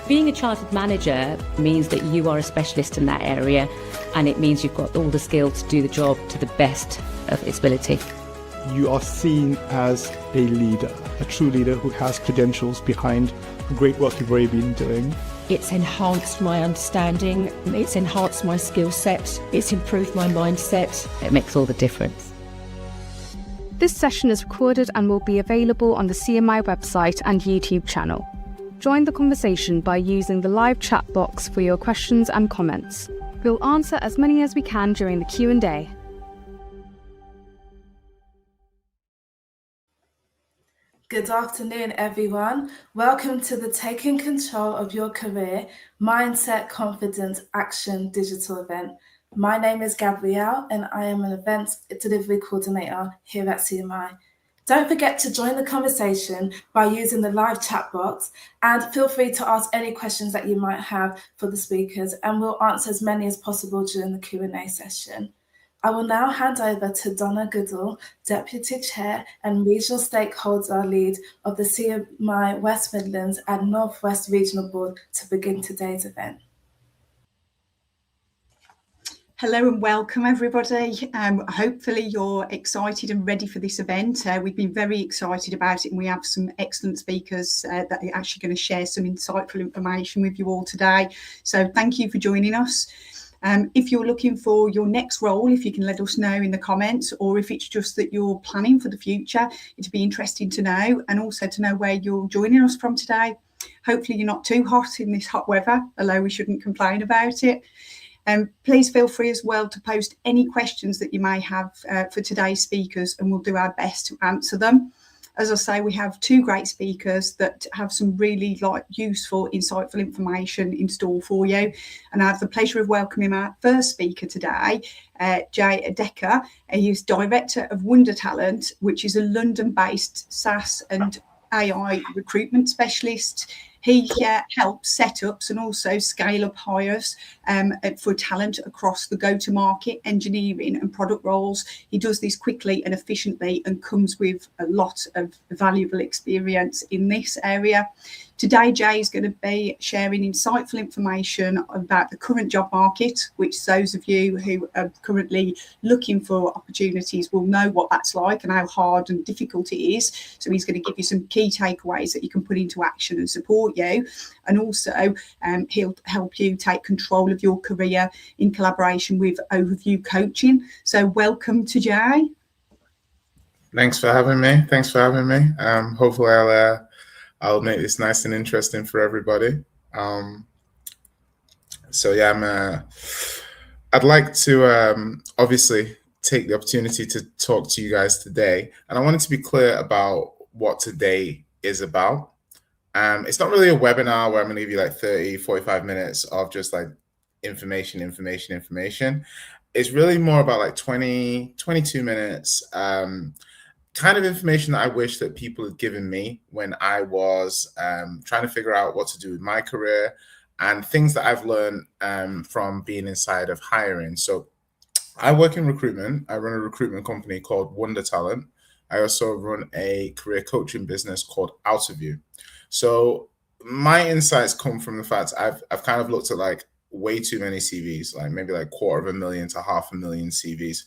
Being a chartered manager means that you are a specialist in that area, and it means you've got all the skills to do the job to the best of its ability. You are seen as a leader, a true leader who has credentials behind the great work you've already been doing. It's enhanced my understanding, it's enhanced my skill set, it's improved my mindset. It makes all the difference. This session is recorded and will be available on the CMI website and YouTube channel. Join the conversation by using the live chat box for your questions and comments. We'll answer as many as we can during the Q&A. Good afternoon, everyone. Welcome to the Taking Control of Your Career Mindset, Confidence, Action digital event. My name is Gabrielle and I am an event delivery coordinator here at CMI. Don't forget to join the conversation by using the live chat box, and feel free to ask any questions that you might have for the speakers, and we'll answer as many as possible during the Q&A session. I will now hand over to Donna Goodall, Deputy Chair and Regional Stakeholder Lead of the CMI West Midlands and North West Regional Board, to begin today's event. Hello and welcome, everybody. Hopefully you're excited and ready for this event. We've been very excited about it, and we have some excellent speakers that are actually going to share some insightful information with you all today. So thank you for joining us. If you're looking for your next role, if you can let us know in the comments, or if it's just that you're planning for the future, it'd be interesting to know, and also to know where you're joining us from today. Hopefully you're not too hot in this hot weather, although we shouldn't complain about it. Please feel free as well to post any questions that you may have for today's speakers, and we'll do our best to answer them. As I say, we have two great speakers that have some really useful, insightful information in store for you. And I have the pleasure of welcoming our first speaker today, Jay Adeka. He is Director of Wonder Talent, which is a London-based SaaS and AI recruitment specialist. He helps setups and also scale up hires for talent across the go-to-market, engineering and product roles. He does this quickly and efficiently and comes with a lot of valuable experience in this area. Today, Jay is going to be sharing insightful information about the current job market, which those of you who are currently looking for opportunities will know what that's like and how hard and difficult it is. So he's going to give you some key takeaways that you can put into action and support you. And also he'll help you take control of your career in collaboration with Overview Coaching. So welcome to Jay. Thanks for having me. Hopefully I'll make this nice and interesting for everybody. I'd like to obviously take the opportunity to talk to you guys today. And I wanted to be clear about what today is about. It's not really a webinar where I'm going to give you like 30, 45 minutes of just like information. It's really more about like 20, 22 minutes, kind of information that I wish that people had given me when I was trying to figure out what to do with my career, and things that I've learned from being inside of hiring. So I work in recruitment. I run a recruitment company called Wonder Talent. I also run a career coaching business called Outerview. So my insights come from the fact I've kind of looked at like way too many CVs, like maybe like 250,000 to 500,000 CVs.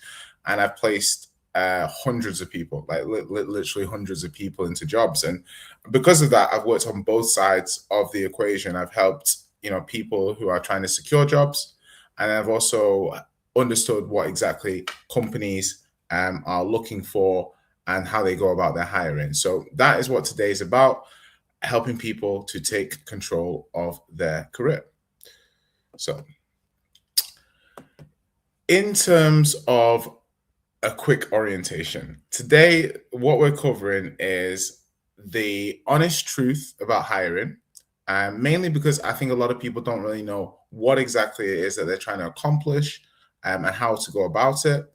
And I've placed hundreds of people, like literally hundreds of people into jobs. And because of that, I've worked on both sides of the equation. I've helped, people who are trying to secure jobs. And I've also understood what exactly companies are looking for and how they go about their hiring. So that is what today is about, helping people to take control of their career. So in terms of a quick orientation, today what we're covering is the honest truth about hiring, mainly because I think a lot of people don't really know what exactly it is that they're trying to accomplish and how to go about it.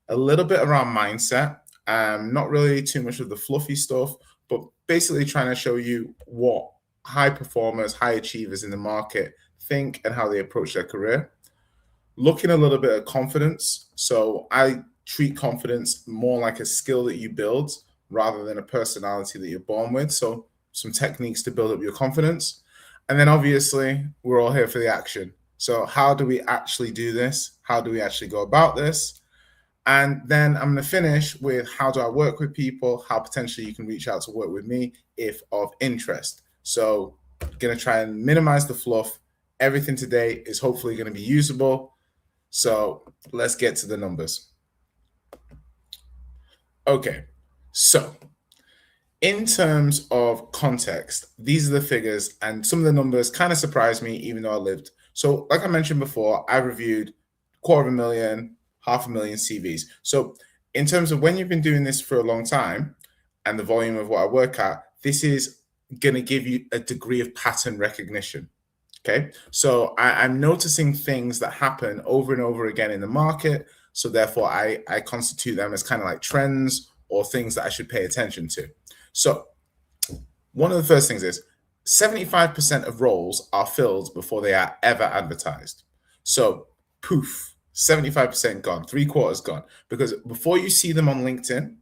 A little bit around mindset, not really too much of the fluffy stuff, but basically trying to show you what high performers, high achievers in the market think and how they approach their career. Looking a little bit at confidence. So I treat confidence more like a skill that you build rather than a personality that you're born with. So some techniques to build up your confidence. And then obviously we're all here for the action. So how do we actually do this? How do we actually go about this? And then I'm going to finish with how do I work with people, how potentially you can reach out to work with me if of interest. So I'm going to try and minimize the fluff. Everything today is hopefully going to be usable. So let's get to the numbers. Okay, so in terms of context, these are the figures, and some of the numbers kind of surprised me, even though I lived. So like I mentioned before, I reviewed 250,000, 500,000 CVs. So in terms of when you've been doing this for a long time and the volume of what I work at, this is going to give you a degree of pattern recognition. Okay, so I'm noticing things that happen over and over again in the market. So therefore, I constitute them as kind of like trends or things that I should pay attention to. So one of the first things is 75% of roles are filled before they are ever advertised. So poof, 75% gone, 3/4 gone. Because before you see them on LinkedIn,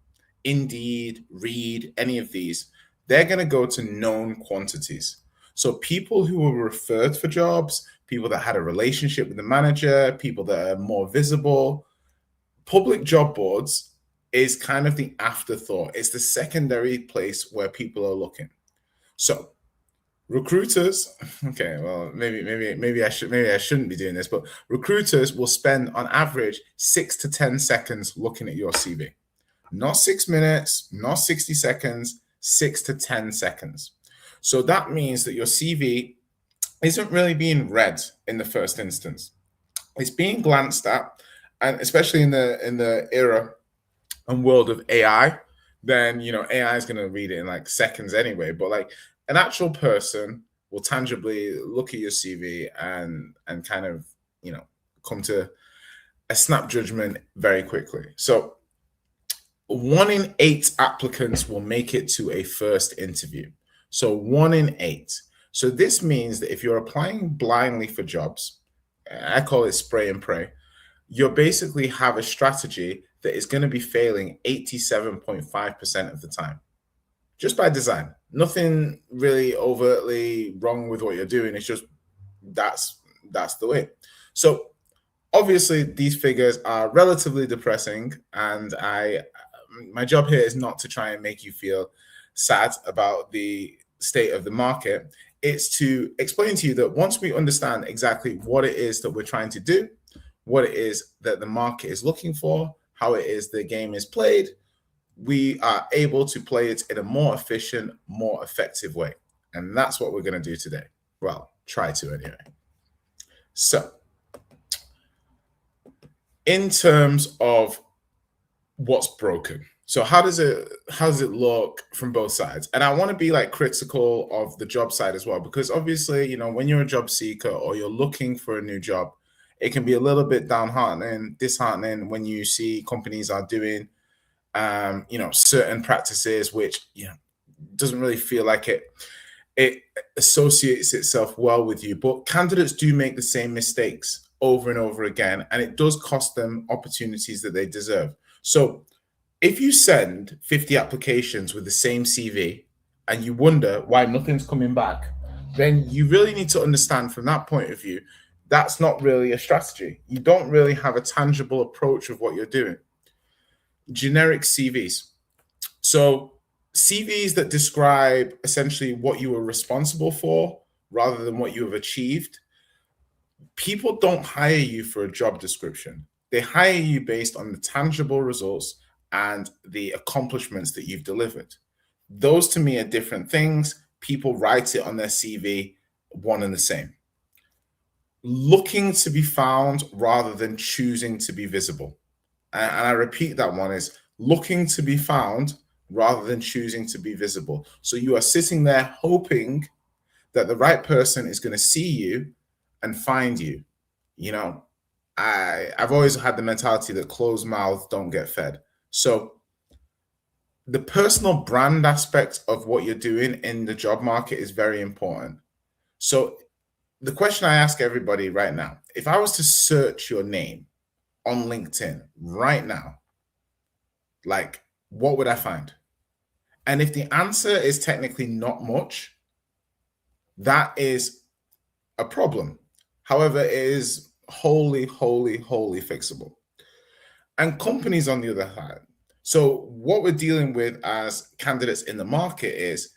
Indeed, Reed, any of these, they're going to go to known quantities. So people who were referred for jobs, people that had a relationship with the manager, people that are more visible, public job boards is kind of the afterthought. It's the secondary place where people are looking. So recruiters, okay, well, maybe I shouldn't be doing this, but recruiters will spend on average 6 to 10 seconds looking at your CV. Not 6 minutes, not 60 seconds, 6 to 10 seconds. So that means that your CV isn't really being read in the first instance. It's being glanced at, and especially in the era and world of AI, then AI is going to read it in like seconds anyway. But like an actual person will tangibly look at your CV and kind of come to a snap judgment very quickly. So 1 in 8 applicants will make it to a first interview. So 1 in 8. So this means that if you're applying blindly for jobs, I call it spray and pray, you basically have a strategy that is going to be failing 87.5% of the time. Just by design. Nothing really overtly wrong with what you're doing. It's just that's the way. So obviously these figures are relatively depressing, and my job here is not to try and make you feel sad about the state of the market. It's to explain to you that once we understand exactly what it is that we're trying to do, what it is that the market is looking for, how it is the game is played, we are able to play it in a more efficient, more effective way. And that's what we're going to do today. Well, try to anyway. So in terms of what's broken, so how does it look from both sides? And I want to be like critical of the job side as well, because obviously, when you're a job seeker or you're looking for a new job, it can be a little bit disheartening when you see companies are doing, certain practices which, doesn't really feel like it associates itself well with you. But candidates do make the same mistakes over and over again, and it does cost them opportunities that they deserve. So if you send 50 applications with the same CV and you wonder why nothing's coming back, then you really need to understand from that point of view, that's not really a strategy. You don't really have a tangible approach of what you're doing. Generic CVs. So CVs that describe essentially what you were responsible for rather than what you have achieved. People don't hire you for a job description. They hire you based on the tangible results and the accomplishments that you've delivered. Those to me are different things. People write it on their CV, one and the same. Looking to be found rather than choosing to be visible. And I repeat that one is looking to be found rather than choosing to be visible. So you are sitting there hoping that the right person is going to see you and find you. I've always had the mentality that closed mouths don't get fed. So the personal brand aspect of what you're doing in the job market is very important. So the question I ask everybody right now, if I was to search your name on LinkedIn right now, like, what would I find? And if the answer is technically not much, that is a problem. However, it is wholly fixable. And companies, on the other hand, so what we're dealing with as candidates in the market is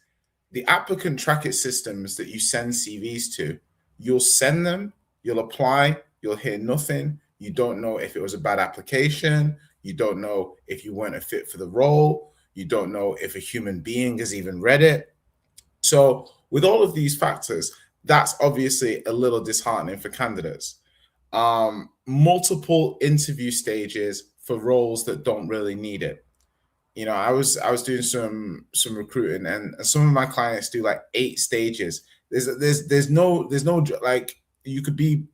the applicant tracker systems that you send CVs to. You'll send them, you'll apply, you'll hear nothing. You don't know if it was a bad application. You don't know if you weren't a fit for the role. You don't know if a human being has even read it. So with all of these factors, that's obviously a little disheartening for candidates. Multiple interview stages for roles that don't really need it. You know, I was doing some recruiting, and some of my clients do like 8 stages. There's no like, you could be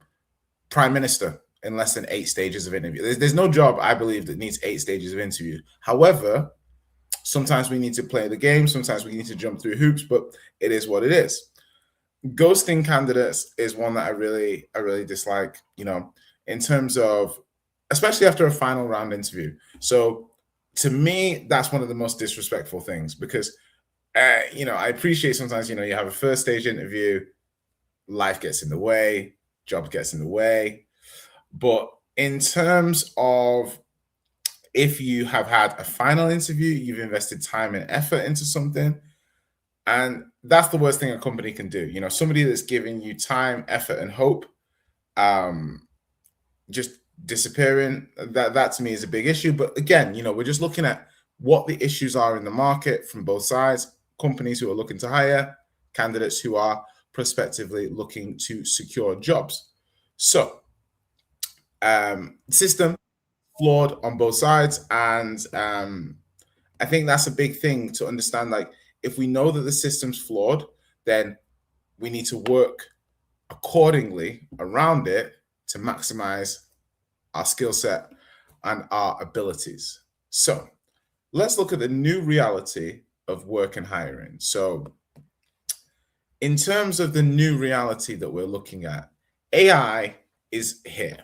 prime minister in less than 8 stages of interview. There's no job, I believe, that needs 8 stages of interview. However, sometimes we need to play the game. Sometimes we need to jump through hoops, but it is what it is. Ghosting candidates is one that I really dislike, you know, in terms of, especially after a final round interview. So to me, that's one of the most disrespectful things, because, you know, I appreciate sometimes, you know, you have a first stage interview, life gets in the way, job gets in the way. But in terms of, if you have had a final interview, you've invested time and effort into something, and that's the worst thing a company can do. You know, somebody that's giving you time, effort, and hope, just disappearing, that to me is a big issue. But again, you know, we're just looking at what the issues are in the market from both sides: companies who are looking to hire, candidates who are prospectively looking to secure jobs. So system flawed on both sides, and I think that's a big thing to understand. Like, if we know that the system's flawed, then we need to work accordingly around it to maximize our skill set and our abilities. So let's look at the new reality of work and hiring. So in terms of the new reality that we're looking at, AI is here.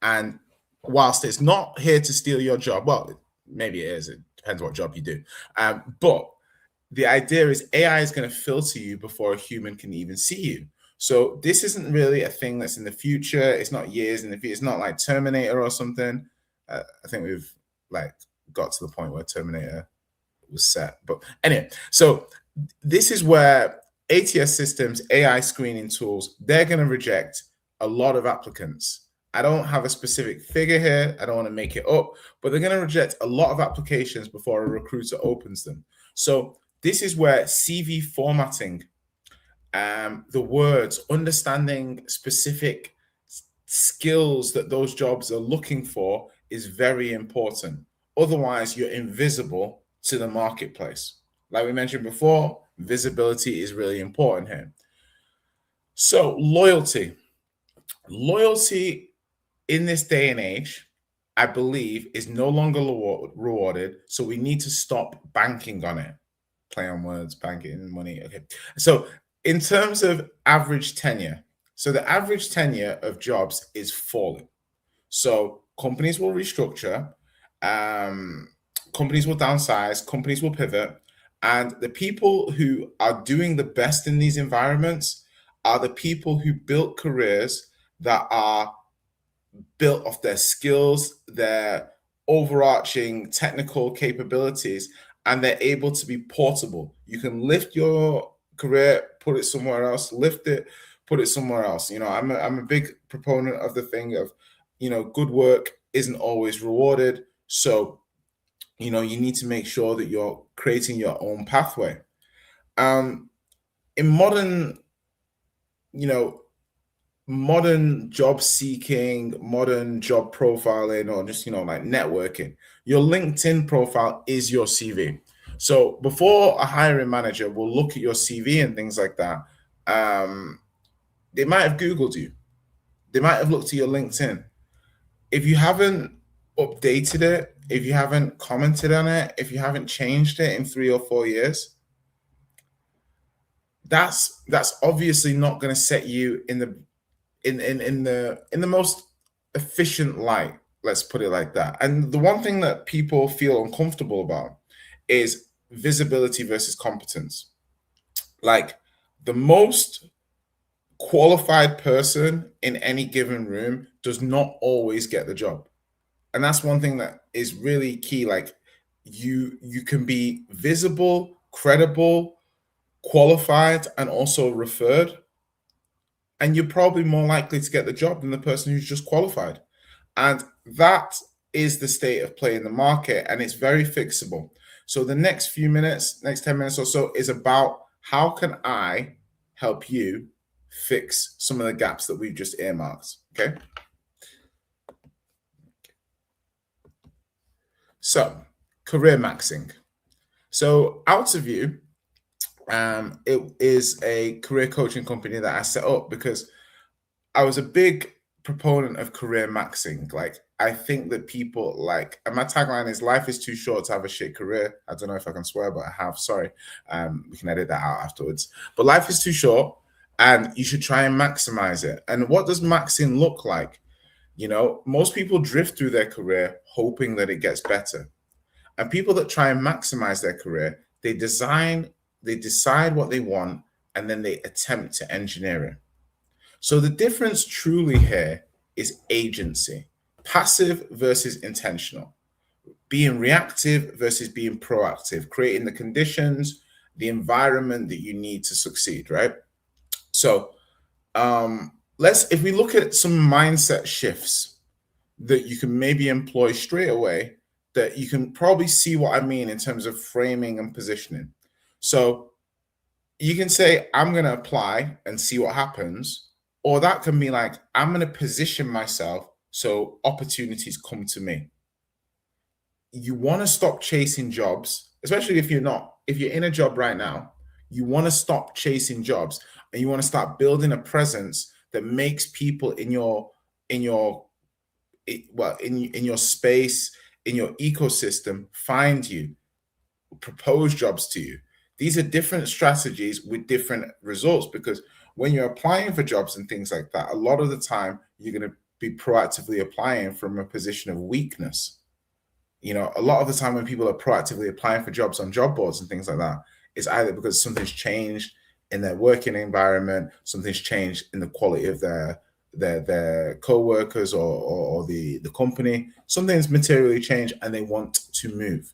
And whilst it's not here to steal your job, well, maybe it is, it depends what job you do. But the idea is AI is going to filter you before a human can even see you. So this isn't really a thing that's in the future. It's not years in the future. It's not like Terminator or something. I think we've like got to the point where Terminator was set. But anyway, so this is where ATS systems, AI screening tools, they're going to reject a lot of applicants. I don't have a specific figure here. I don't want to make it up, but they're going to reject a lot of applications before a recruiter opens them. So this is where CV formatting, the words, understanding specific skills that those jobs are looking for is very important. Otherwise, you're invisible to the marketplace. Like we mentioned before, visibility is really important here. So loyalty in this day and age, I believe, is no longer rewarded. So we need to stop banking on it. Play on words, banking, money. Okay. So in terms of average tenure, so the average tenure of jobs is falling. So companies will restructure, companies will downsize, companies will pivot, and the people who are doing the best in these environments are the people who built careers that are built off their skills, their overarching technical capabilities, and they're able to be portable. You can lift your career, put it somewhere else, lift it, put it somewhere else. You know, I'm a big proponent of the thing of, you know, good work isn't always rewarded. So, you know, you need to make sure that you're creating your own pathway. In modern, you know, modern job seeking, modern job profiling, or just, you know, like networking, your LinkedIn profile is your CV. So before a hiring manager will look at your CV and things like that, they might have Googled you. They might have looked at your LinkedIn. If you haven't updated it, if you haven't commented on it, if you haven't changed it in 3 or 4 years, that's obviously not going to set you in the most efficient light. Let's put it like that. And the one thing that people feel uncomfortable about is visibility versus competence. Like, the most qualified person in any given room does not always get the job. And that's one thing that is really key. Like you can be visible, credible, qualified, and also referred, and you're probably more likely to get the job than the person who's just qualified. And that is the state of play in the market, and it's very fixable. So the next few minutes, next 10 minutes or so, is about how can I help you fix some of the gaps that we've just earmarked, okay? So, career maxing. So, OuterView, it is a career coaching company that I set up because I was a big proponent of career maxing. Like, I think that people like, and my tagline is life is too short to have a shit career. I don't know if I can swear, but I have, sorry. We can edit that out afterwards. But life is too short and you should try and maximize it. And what does maxing look like? You know, most people drift through their career hoping that it gets better. And people that try and maximize their career, they decide what they want, and then they attempt to engineer it. So the difference truly here is agency, passive versus intentional, being reactive versus being proactive, creating the conditions, the environment that you need to succeed, right? So if we look at some mindset shifts that you can maybe employ straight away, that you can probably see what I mean in terms of framing and positioning. So you can say, I'm going to apply and see what happens. Or that can be like, I'm going to position myself so opportunities come to me. You want to stop chasing jobs, especially if you're in a job right now, you want to stop chasing jobs and you want to start building a presence that makes people in your space, in your ecosystem, find you, propose jobs to you. These are different strategies with different results, because when you're applying for jobs and things like that, a lot of the time you're going to be proactively applying from a position of weakness. You know, a lot of the time when people are proactively applying for jobs on job boards and things like that, it's either because something's changed in their working environment, something's changed in the quality of their co-workers or the company, something's materially changed and they want to move.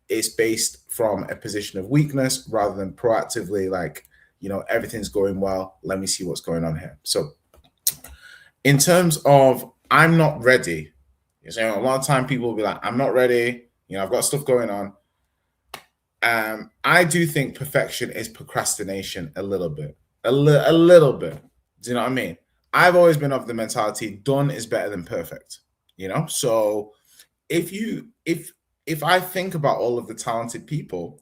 It's based from a position of weakness rather than proactively like, you know, everything's going well, let me see what's going on here. So in terms of I'm not ready, you know, a lot of time people will be like, I'm not ready, you know, I've got stuff going on. I do think perfection is procrastination a little bit. A little bit. Do you know what I mean? I've always been of the mentality done is better than perfect, you know? So if I think about all of the talented people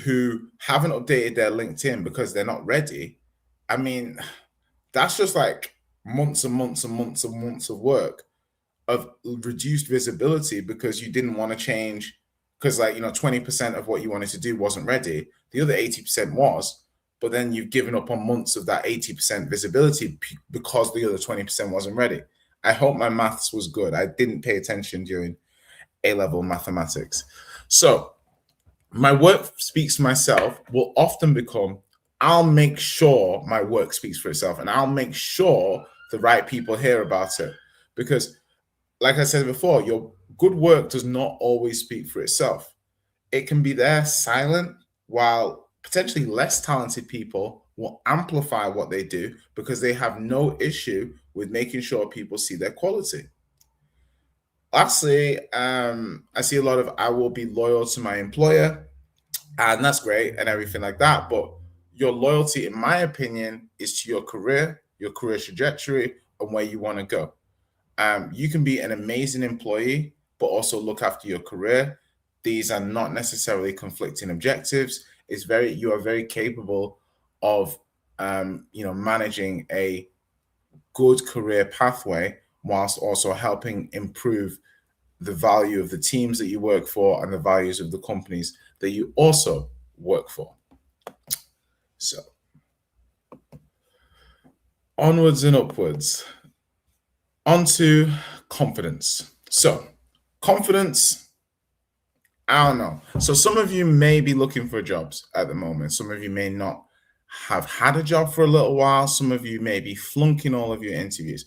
who haven't updated their LinkedIn because they're not ready, I mean, that's just like months and months and months and months of work of reduced visibility because you didn't want to change, because like, you know, 20% of what you wanted to do wasn't ready. The other 80% was, but then you've given up on months of that 80% visibility because the other 20% wasn't ready. I hope my maths was good. I didn't pay attention during A-level mathematics. So my work speaks for myself will often become, I'll make sure my work speaks for itself and I'll make sure the right people hear about it. Because like I said before, your good work does not always speak for itself. It can be there silent, while potentially less talented people will amplify what they do because they have no issue with making sure people see their quality. Lastly, I see a lot of I will be loyal to my employer, and that's great and everything like that. But your loyalty, in my opinion, is to your career trajectory, and where you want to go. You can be an amazing employee, but also look after your career. These are not necessarily conflicting objectives. You are very capable of, managing a good career pathway whilst also helping improve the value of the teams that you work for and the values of the companies that you also work for. So, onwards and upwards. Onto confidence. So, confidence, I don't know. So some of you may be looking for jobs at the moment. Some of you may not have had a job for a little while. Some of you may be flunking all of your interviews.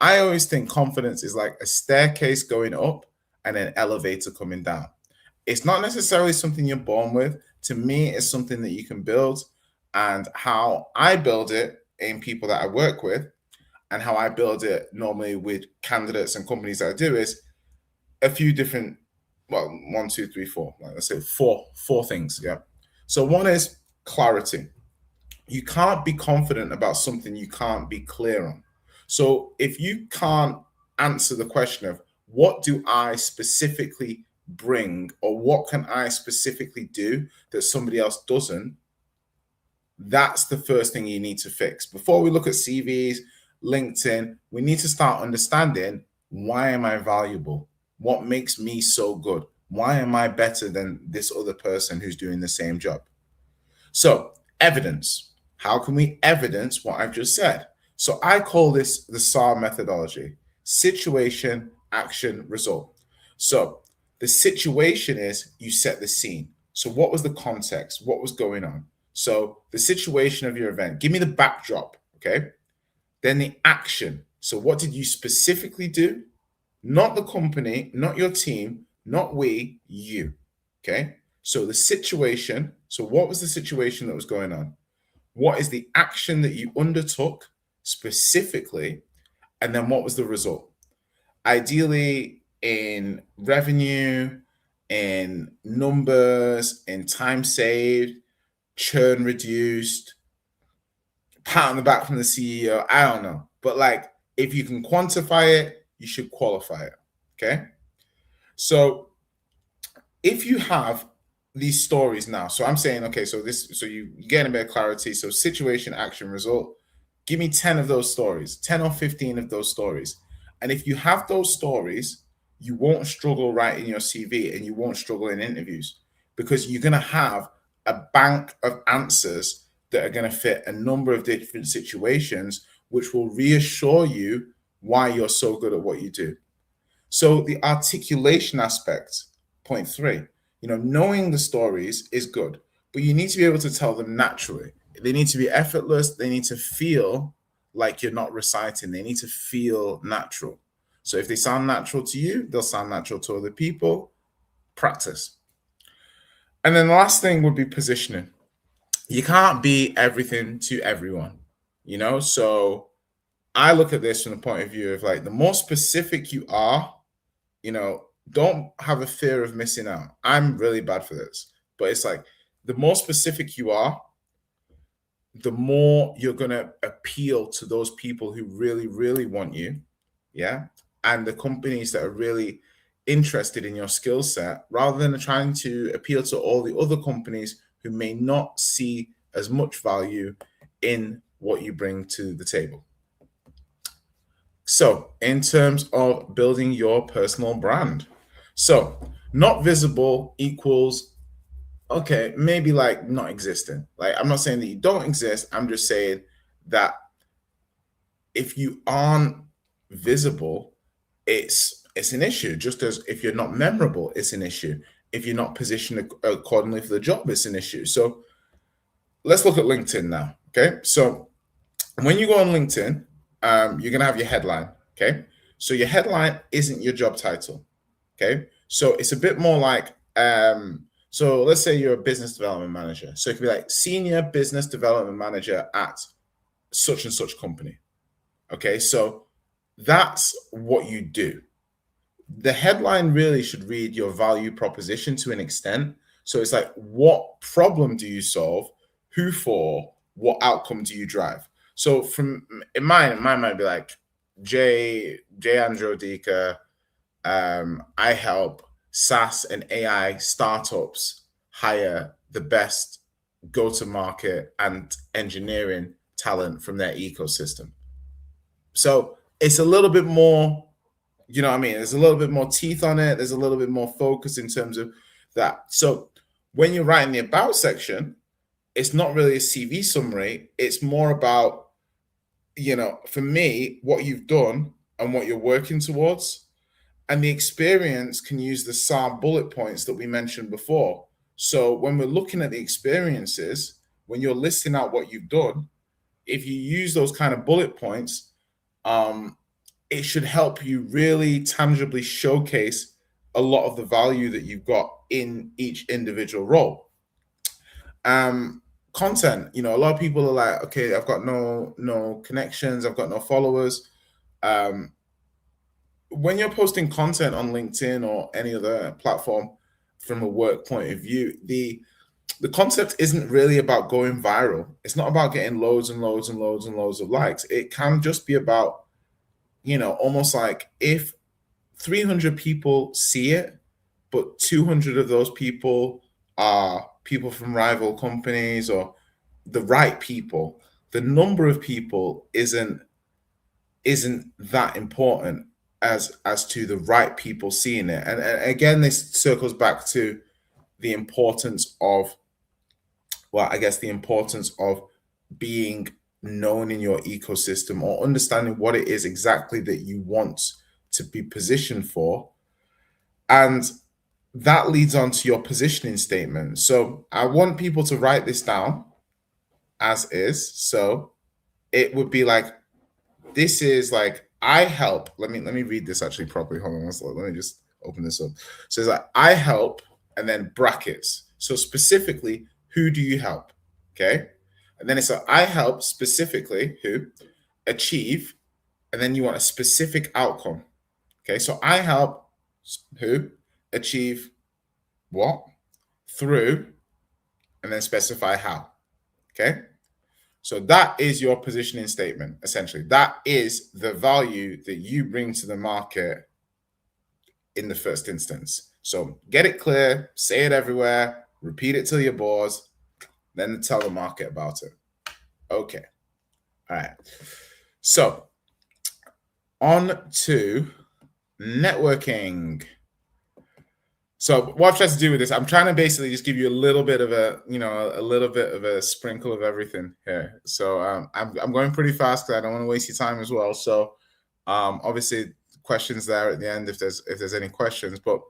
I always think confidence is like a staircase going up and an elevator coming down. It's not necessarily something you're born with. To me, it's something that you can build. And how I build it in people that I work with, and how I build it normally with candidates and companies that I do, is a few different, well, 1, 2, 3, 4, like let's say four things. Yeah. So one is clarity. You can't be confident about something you can't be clear on. So if you can't answer the question of what do I specifically bring, or what can I specifically do that somebody else doesn't, that's the first thing you need to fix. Before we look at CVs, LinkedIn, we need to start understanding, why am I valuable? What makes me so good? Why am I better than this other person who's doing the same job? So evidence. How can we evidence what I've just said? So I call this the SAR methodology: situation, action, result. So the situation is you set the scene. So what was the context? What was going on? So the situation of your event, give me the backdrop, okay? Then the action. So what did you specifically do? Not the company, not your team, not we, you, okay? So the situation, so what was the situation that was going on? What is the action that you undertook specifically? And then what was the result? Ideally in revenue, in numbers, in time saved, churn reduced, pat on the back from the CEO, I don't know. But like, if you can quantify it, you should qualify it, okay? So if you have these stories now, so I'm saying, okay, so you get a bit of clarity. So situation, action, result, give me 10 of those stories, 10 or 15 of those stories. And if you have those stories, you won't struggle writing your CV, and you won't struggle in interviews, because you're going to have a bank of answers that are going to fit a number of different situations, which will reassure you why you're so good at what you do. So the articulation aspect, point 3, knowing the stories is good, but you need to be able to tell them naturally. They need to be effortless. They need to feel like you're not reciting. They need to feel natural. So if they sound natural to you, they'll sound natural to other people. Practice. And then the last thing would be positioning. You can't be everything to everyone, So I look at this from the point of view of like, the more specific you are, don't have a fear of missing out. I'm really bad for this, but it's like, the more specific you are, the more you're going to appeal to those people who really, really want you. Yeah. And the companies that are really interested in your skill set, rather than trying to appeal to all the other companies who may not see as much value in what you bring to the table. So in terms of building your personal brand, so not visible equals, okay, maybe like not existent. Like, I'm not saying that you don't exist. I'm just saying that if you aren't visible, it's an issue. Just as if you're not memorable, it's an issue. If you're not positioned accordingly for the job, it's an issue. So let's look at LinkedIn now. Okay. So when you go on LinkedIn, you're going to have your headline. Okay. So your headline isn't your job title. Okay. So it's a bit more like, so let's say you're a business development manager. So it could be like senior business development manager at such and such company. Okay. So that's what you do. The headline really should read your value proposition to an extent. So it's like, what problem do you solve? Who for? What outcome do you drive? So mine might be like, J. Androdika, I help SaaS and AI startups hire the best go-to-market and engineering talent from their ecosystem. So it's a little bit more, there's a little bit more teeth on it. There's a little bit more focus in terms of that. So when you're writing the about section, it's not really a CV summary. It's more about, for me, what you've done and what you're working towards. And the experience can use the SAR bullet points that we mentioned before. So when we're looking at the experiences, when you're listing out what you've done, if you use those kind of bullet points, it should help you really tangibly showcase a lot of the value that you've got in each individual role. Content, a lot of people are like, okay, I've got no connections, I've got no followers. When you're posting content on LinkedIn or any other platform from a work point of view, the concept isn't really about going viral. It's not about getting loads and loads and loads and loads of likes. It can just be about, almost like if 300 people see it, but 200 of those people are people from rival companies or the right people, the number of people isn't that important as to the right people seeing it. And again, this circles back to the importance of, the importance of being known in your ecosystem or understanding what it is exactly that you want to be positioned for. And that leads on to your positioning statement. So I want people to write this down as is. So it would be like, this is like, I help. Let me read this actually properly. Hold on. Let me just open this up. So it's like, I help, and then brackets. So specifically, who do you help? Okay. And then it's like, I help specifically who achieve, and then you want a specific outcome. Okay. So I help who achieve what through, and then specify how. Okay. So that is your positioning statement, essentially. That is the value that you bring to the market in the first instance. So get it clear, say it everywhere, repeat it till you're bored, then tell the market about it. Okay. All right. So on to networking. So what I've tried to do with this, I'm trying to basically just give you a little bit of a sprinkle of everything here. So I'm going pretty fast because I don't want to waste your time as well. So obviously questions there at the end if there's any questions. But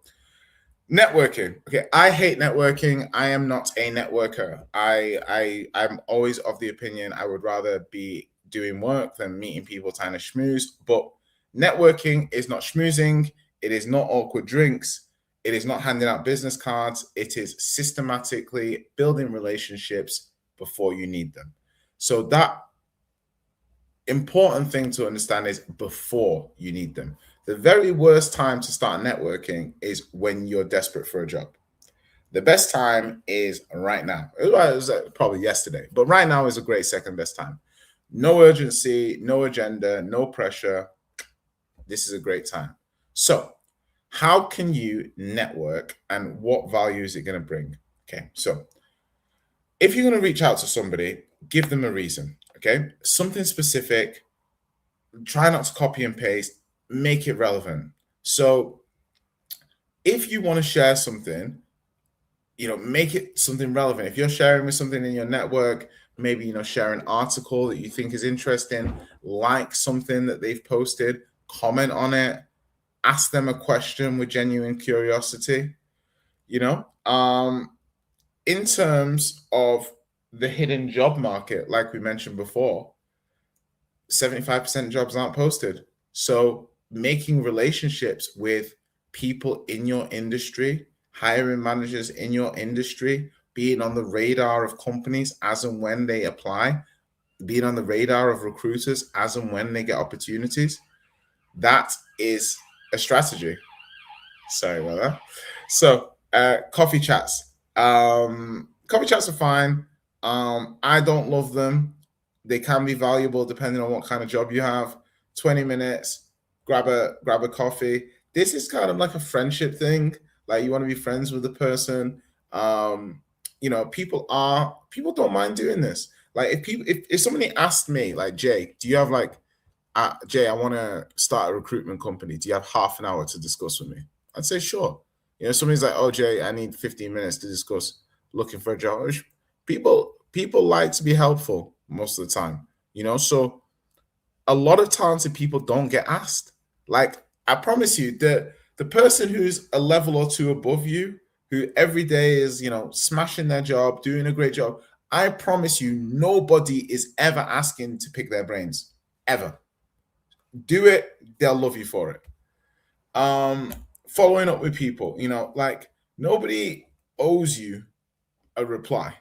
networking, okay. I hate networking. I am not a networker. I'm always of the opinion I would rather be doing work than meeting people trying to schmooze. But networking is not schmoozing. It is not awkward drinks. It is not handing out business cards. It is systematically building relationships before you need them. So that important thing to understand is before you need them. The very worst time to start networking is when you're desperate for a job. The best time is right now. It was probably yesterday, but right now is a great second best time. No urgency, no agenda, no pressure. This is a great time. So how can you network and what value is it going to bring? Okay, so if you're going to reach out to somebody, give them a reason, okay? Something specific. Try not to copy and paste. Make it relevant. So if you want to share something, make it something relevant. If you're sharing with something in your network, maybe, share an article that you think is interesting, like something that they've posted, comment on it, ask them a question with genuine curiosity, in terms of the hidden job market, like we mentioned before, 75% jobs aren't posted. So making relationships with people in your industry, hiring managers in your industry, being on the radar of companies as and when they apply, being on the radar of recruiters as and when they get opportunities, that is a strategy. Sorry about that. So coffee chats. Coffee chats are fine. I don't love them. They can be valuable depending on what kind of job you have. 20 minutes, grab a coffee. This is kind of like a friendship thing. Like you want to be friends with the person. People don't mind doing this. Like if somebody asked me, like, Jay, do you have Jay, I want to start a recruitment company. Do you have half an hour to discuss with me? I'd say, sure. Somebody's like, oh, Jay, I need 15 minutes to discuss looking for a job. People like to be helpful most of the time, so a lot of talented people don't get asked. Like, I promise you, the person who's a level or two above you, who every day is, smashing their job, doing a great job, I promise you, nobody is ever asking to pick their brains, ever. Do it, they'll love you for it. Following up with people, like nobody owes you a reply,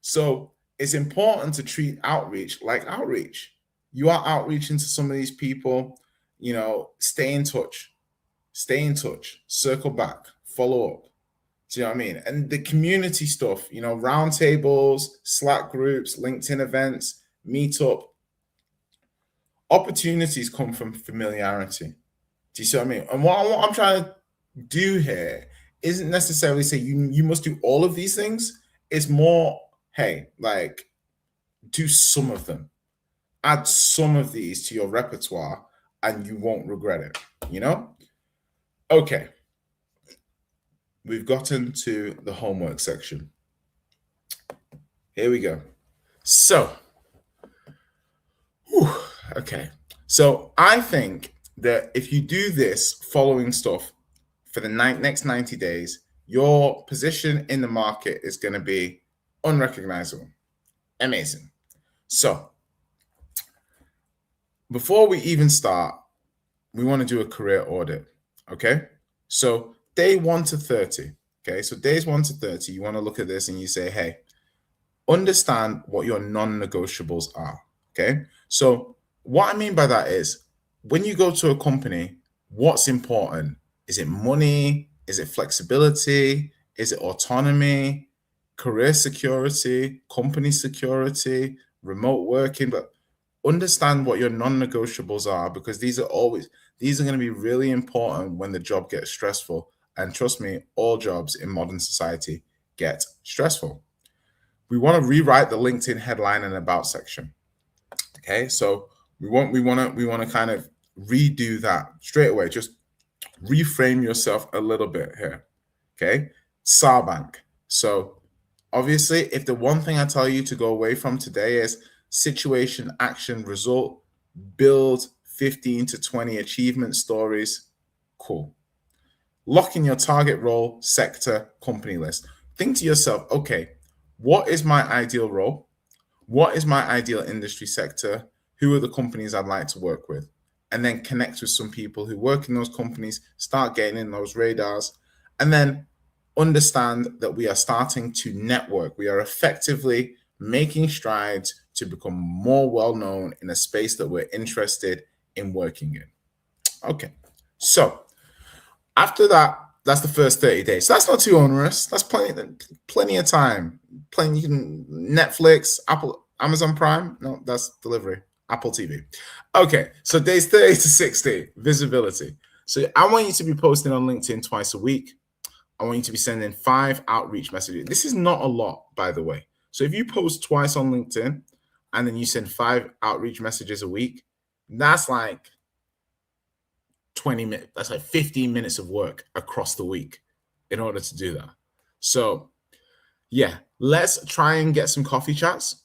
So it's important to treat outreach like outreach. You are outreaching to some of these people, stay in touch, circle back, follow up. Do you know what I mean? And the community stuff, roundtables, Slack groups, LinkedIn events, meetup. Opportunities come from familiarity. Do you see what I mean? And what I'm trying to do here isn't necessarily say you must do all of these things. It's more, hey, like, do some of them. Add some of these to your repertoire and you won't regret it, Okay. We've gotten to the homework section. Here we go. So, okay. So I think that if you do this following stuff for the next 90 days, your position in the market is going to be unrecognizable. Amazing. So before we even start, we want to do a career audit. Okay. So day 1 to 30. Okay. So days 1 to 30, you want to look at this and you say, hey, understand what your non-negotiables are. Okay. So what I mean by that is when you go to a company, what's important? Is it money? Is it flexibility? Is it autonomy, career security, company security, remote working? But understand what your non-negotiables are, because these are going to be really important when the job gets stressful. And trust me, all jobs in modern society get stressful. We want to rewrite the LinkedIn headline and about section. Okay, so we want to kind of redo that straight away. Just reframe yourself a little bit here. Okay, SAR Bank. So obviously, if the one thing I tell you to go away from today is situation, action, result, build 15 to 20 achievement stories, cool. Lock in your target role, sector, company list. Think to yourself, okay, what is my ideal role? What is my ideal industry sector? Who are the companies I'd like to work with? And then connect with some people who work in those companies, start getting in those radars, and then understand that we are starting to network. We are effectively making strides to become more well-known in a space that we're interested in working in. Okay, so after that, that's the first 30 days. So that's not too onerous. That's plenty of time. You can Netflix, Apple, Amazon Prime. No, that's delivery. Apple TV. Okay, so days 30 to 60, visibility. So I want you to be posting on LinkedIn twice a week. I want you to be sending 5 outreach messages. This is not a lot, by the way. So if you post twice on LinkedIn and then you send 5 outreach messages a week, that's like 20 minutes. That's like 15 minutes of work across the week in order to do that. So yeah, let's try and get some coffee chats.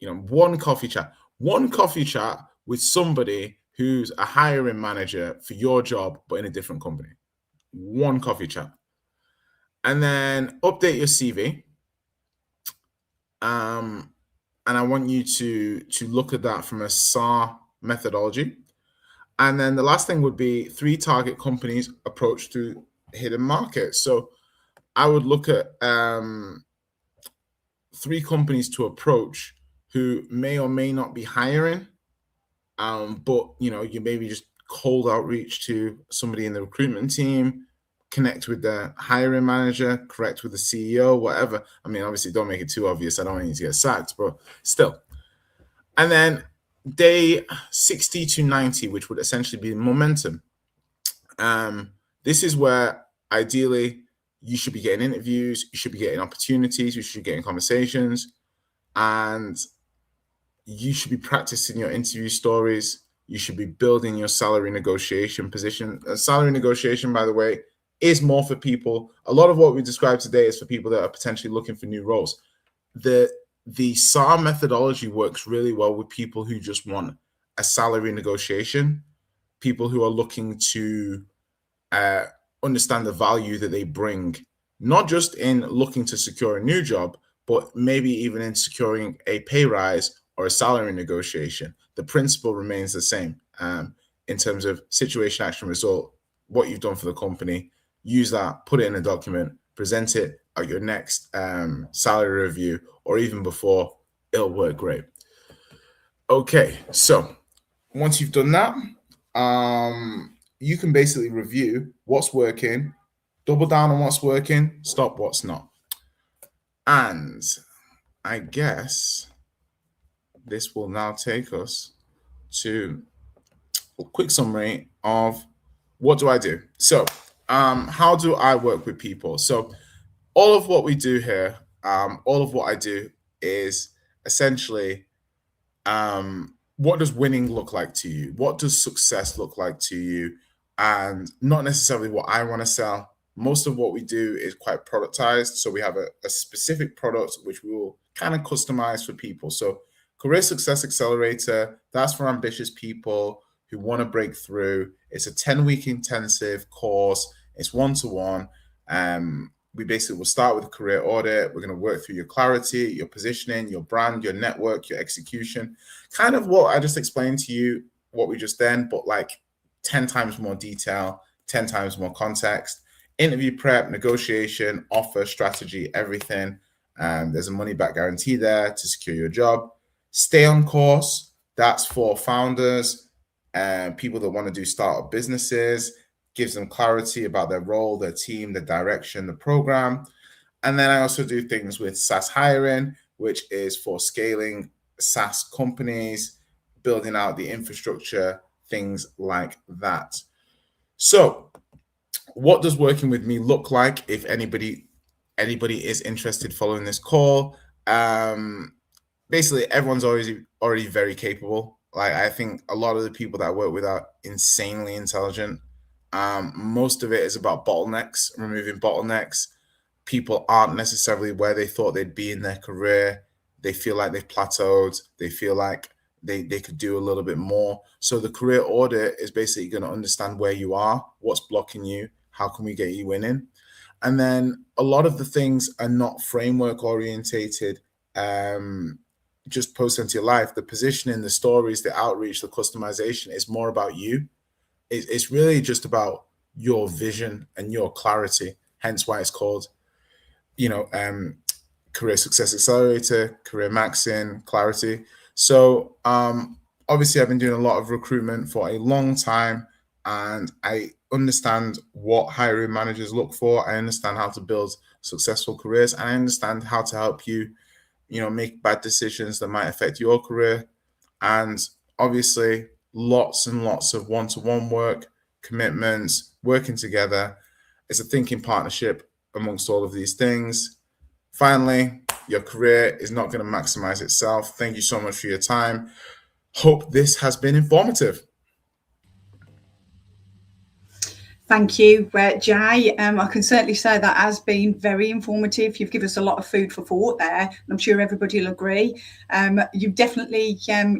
One coffee chat with somebody who's a hiring manager for your job, but in a different company. One coffee chat. And then update your CV. And I want you to look at that from a SAR methodology. And then the last thing would be 3 target companies approach through hidden markets. So I would look at 3 companies to approach who may or may not be hiring, but you maybe just cold outreach to somebody in the recruitment team, connect with the hiring manager, connect with the CEO, whatever. I mean, obviously, don't make it too obvious. I don't want you to get sacked, but still. And then day 60 to 90, which would essentially be momentum. This is where ideally you should be getting interviews, you should be getting opportunities, you should be getting conversations, and you should be practicing your interview stories. You should be building your salary negotiation position. Salary negotiation, by the way, is more for people. A lot of what we described today is for people that are potentially looking for new roles. The SAR methodology works really well with people who just want a salary negotiation, people who are looking to understand the value that they bring, not just in looking to secure a new job, but maybe even in securing a pay rise or a salary negotiation, the principle remains the same in terms of situation, action, result, what you've done for the company. Use that, put it in a document, present it at your next salary review, or even before. It'll work great. Okay, so once you've done that, you can basically review what's working, double down on what's working, stop what's not. And I guess this will now take us to a quick summary of what do I do. So how do I work with people? So all of what we do here, all of what I do is essentially what does winning look like to you? What does success look like to you? And not necessarily what I want to sell. Most of what we do is quite productized. So we have a specific product which we will kind of customize for people. So Career Success Accelerator, that's for ambitious people who want to break through. It's a 10-week intensive course. It's one-to-one. We basically will start with a career audit. We're going to work through your clarity, your positioning, your brand, your network, your execution. Kind of what I just explained to you, what we just then, but like 10 times more detail, 10 times more context. Interview prep, negotiation, offer, strategy, everything. There's a money back guarantee there to secure your job. Stay on course. That's for founders and people that want to do startup businesses. Gives them clarity about their role, their team, the direction, the program. And then I also do things with SaaS hiring, which is for scaling SaaS companies, building out the infrastructure, things like that. So what does working with me look like if anybody is interested following this call? Basically, everyone's already very capable. Like, I think a lot of the people that I work with are insanely intelligent. Most of it is about bottlenecks, removing bottlenecks. People aren't necessarily where they thought they'd be in their career. They feel like they've plateaued. They feel like they could do a little bit more. So the career audit is basically going to understand where you are, what's blocking you, how can we get you winning? And then a lot of the things are not framework orientated, just post into your life. The positioning, the stories, the outreach, the customization is more about you. It's really just about your vision and your clarity, hence why it's called, Career Success Accelerator, Career Maxing, Clarity. So obviously I've been doing a lot of recruitment for a long time, and I understand what hiring managers look for. I understand how to build successful careers, and I understand how to help you, make bad decisions that might affect your career. And obviously lots and lots of one-to-one work, commitments, working together. It's a thinking partnership amongst all of these things. Finally, your career is not going to maximize itself. Thank you so much for your time. Hope this has been informative. Thank you, Jay. I can certainly say that has been very informative. You've given us a lot of food for thought there, and I'm sure everybody will agree. You definitely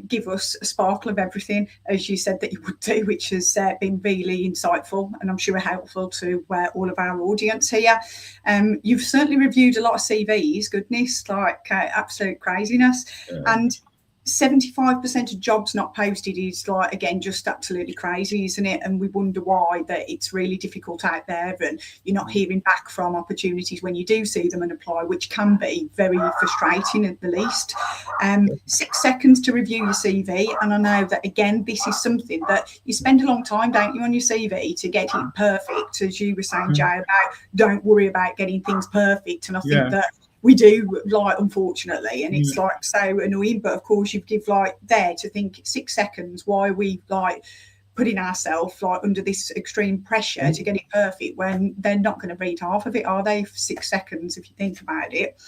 give us a sparkle of everything, as you said that you would do, which has been really insightful and I'm sure helpful to all of our audience here. You've certainly reviewed a lot of CVs, goodness, like absolute craziness. Yeah. And 75% of jobs not posted is again just absolutely crazy, isn't it? And we wonder why that it's really difficult out there, and you're not hearing back from opportunities when you do see them and apply, which can be very frustrating at the least. 6 seconds to review your CV, and I know that again this is something that you spend a long time, don't you, on your CV to get it perfect, as you were saying, Jay, about don't worry about getting things perfect. And I think that we do, unfortunately, and it's so annoying. But of course, you give there to think 6 seconds. Why are we putting ourselves under this extreme pressure to get it perfect when they're not going to read half of it, are they? For 6 seconds, if you think about it.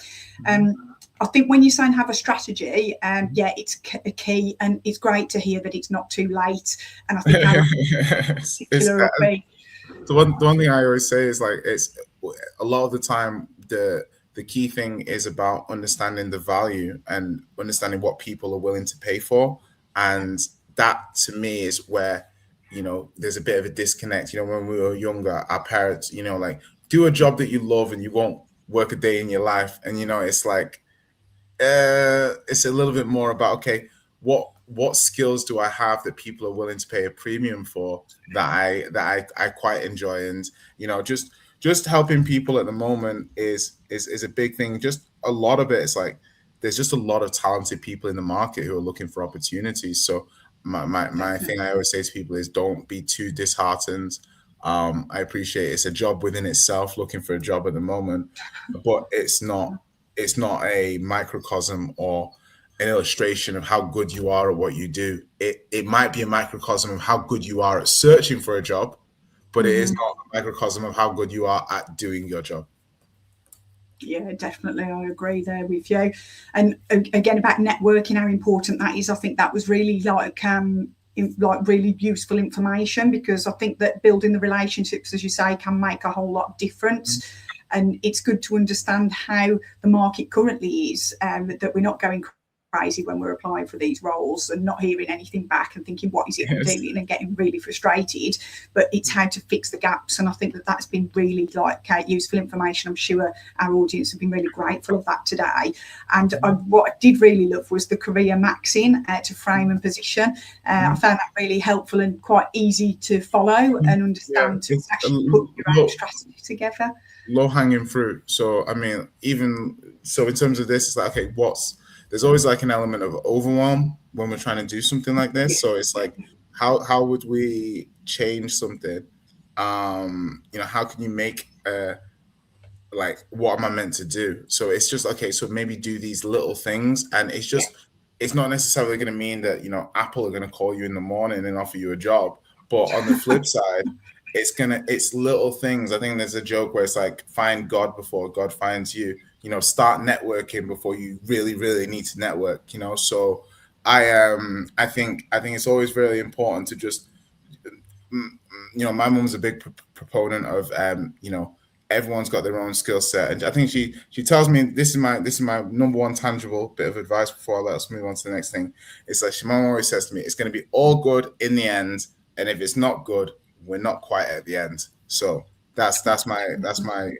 I think when you're saying have a strategy, it's a key, and it's great to hear that it's not too late. And I think the one thing I always say is it's a lot of the time the key thing is about understanding the value and understanding what people are willing to pay for. And that to me is where, there's a bit of a disconnect. When we were younger, our parents, do a job that you love and you won't work a day in your life. And, it's like, it's a little bit more about, okay, what skills do I have that people are willing to pay a premium for that I quite enjoy. And just helping people at the moment is a big thing. Just a lot of it is like there's just a lot of talented people in the market who are looking for opportunities. So my thing I always say to people is don't be too disheartened. I appreciate it's a job within itself, looking for a job at the moment, but it's not a microcosm or an illustration of how good you are at what you do. It might be a microcosm of how good you are at searching for a job, but it is not a microcosm of how good you are at doing your job. Yeah, definitely. I agree there with you. And again, about networking, how important that is. I think that was really like really useful information, because I think that building the relationships, as you say, can make a whole lot of difference. And it's good to understand how the market currently is, that we're not going crazy when we're applying for these roles and not hearing anything back and thinking, what is it I'm doing, and getting really frustrated. But it's how to fix the gaps. And I think that that's been really useful information. I'm sure our audience have been really grateful of that today. And what I did really love was the career maxing to frame and position. I found that really helpful and quite easy to follow and understand, to actually put your own strategy together. Low hanging fruit. So I mean, even so, in terms of this, it's like, okay, there's always like an element of overwhelm when we're trying to do something like this. So it's like, how would we change something? How can you make like, what am I meant to do? So it's just, okay, so maybe do these little things, and it's just, it's not necessarily going to mean that, Apple are going to call you in the morning and offer you a job. But on the flip side, it's little things. I think there's a joke where it's like, find God before God finds you. Start networking before you really, really need to network. So I think it's always really important to just, my mom's a big proponent of, everyone's got their own skill set, and I think she tells me this is my number one tangible bit of advice before I let us move on to the next thing. It's like, Shimon always says to me, it's going to be all good in the end, and if it's not good, we're not quite at the end. So that's my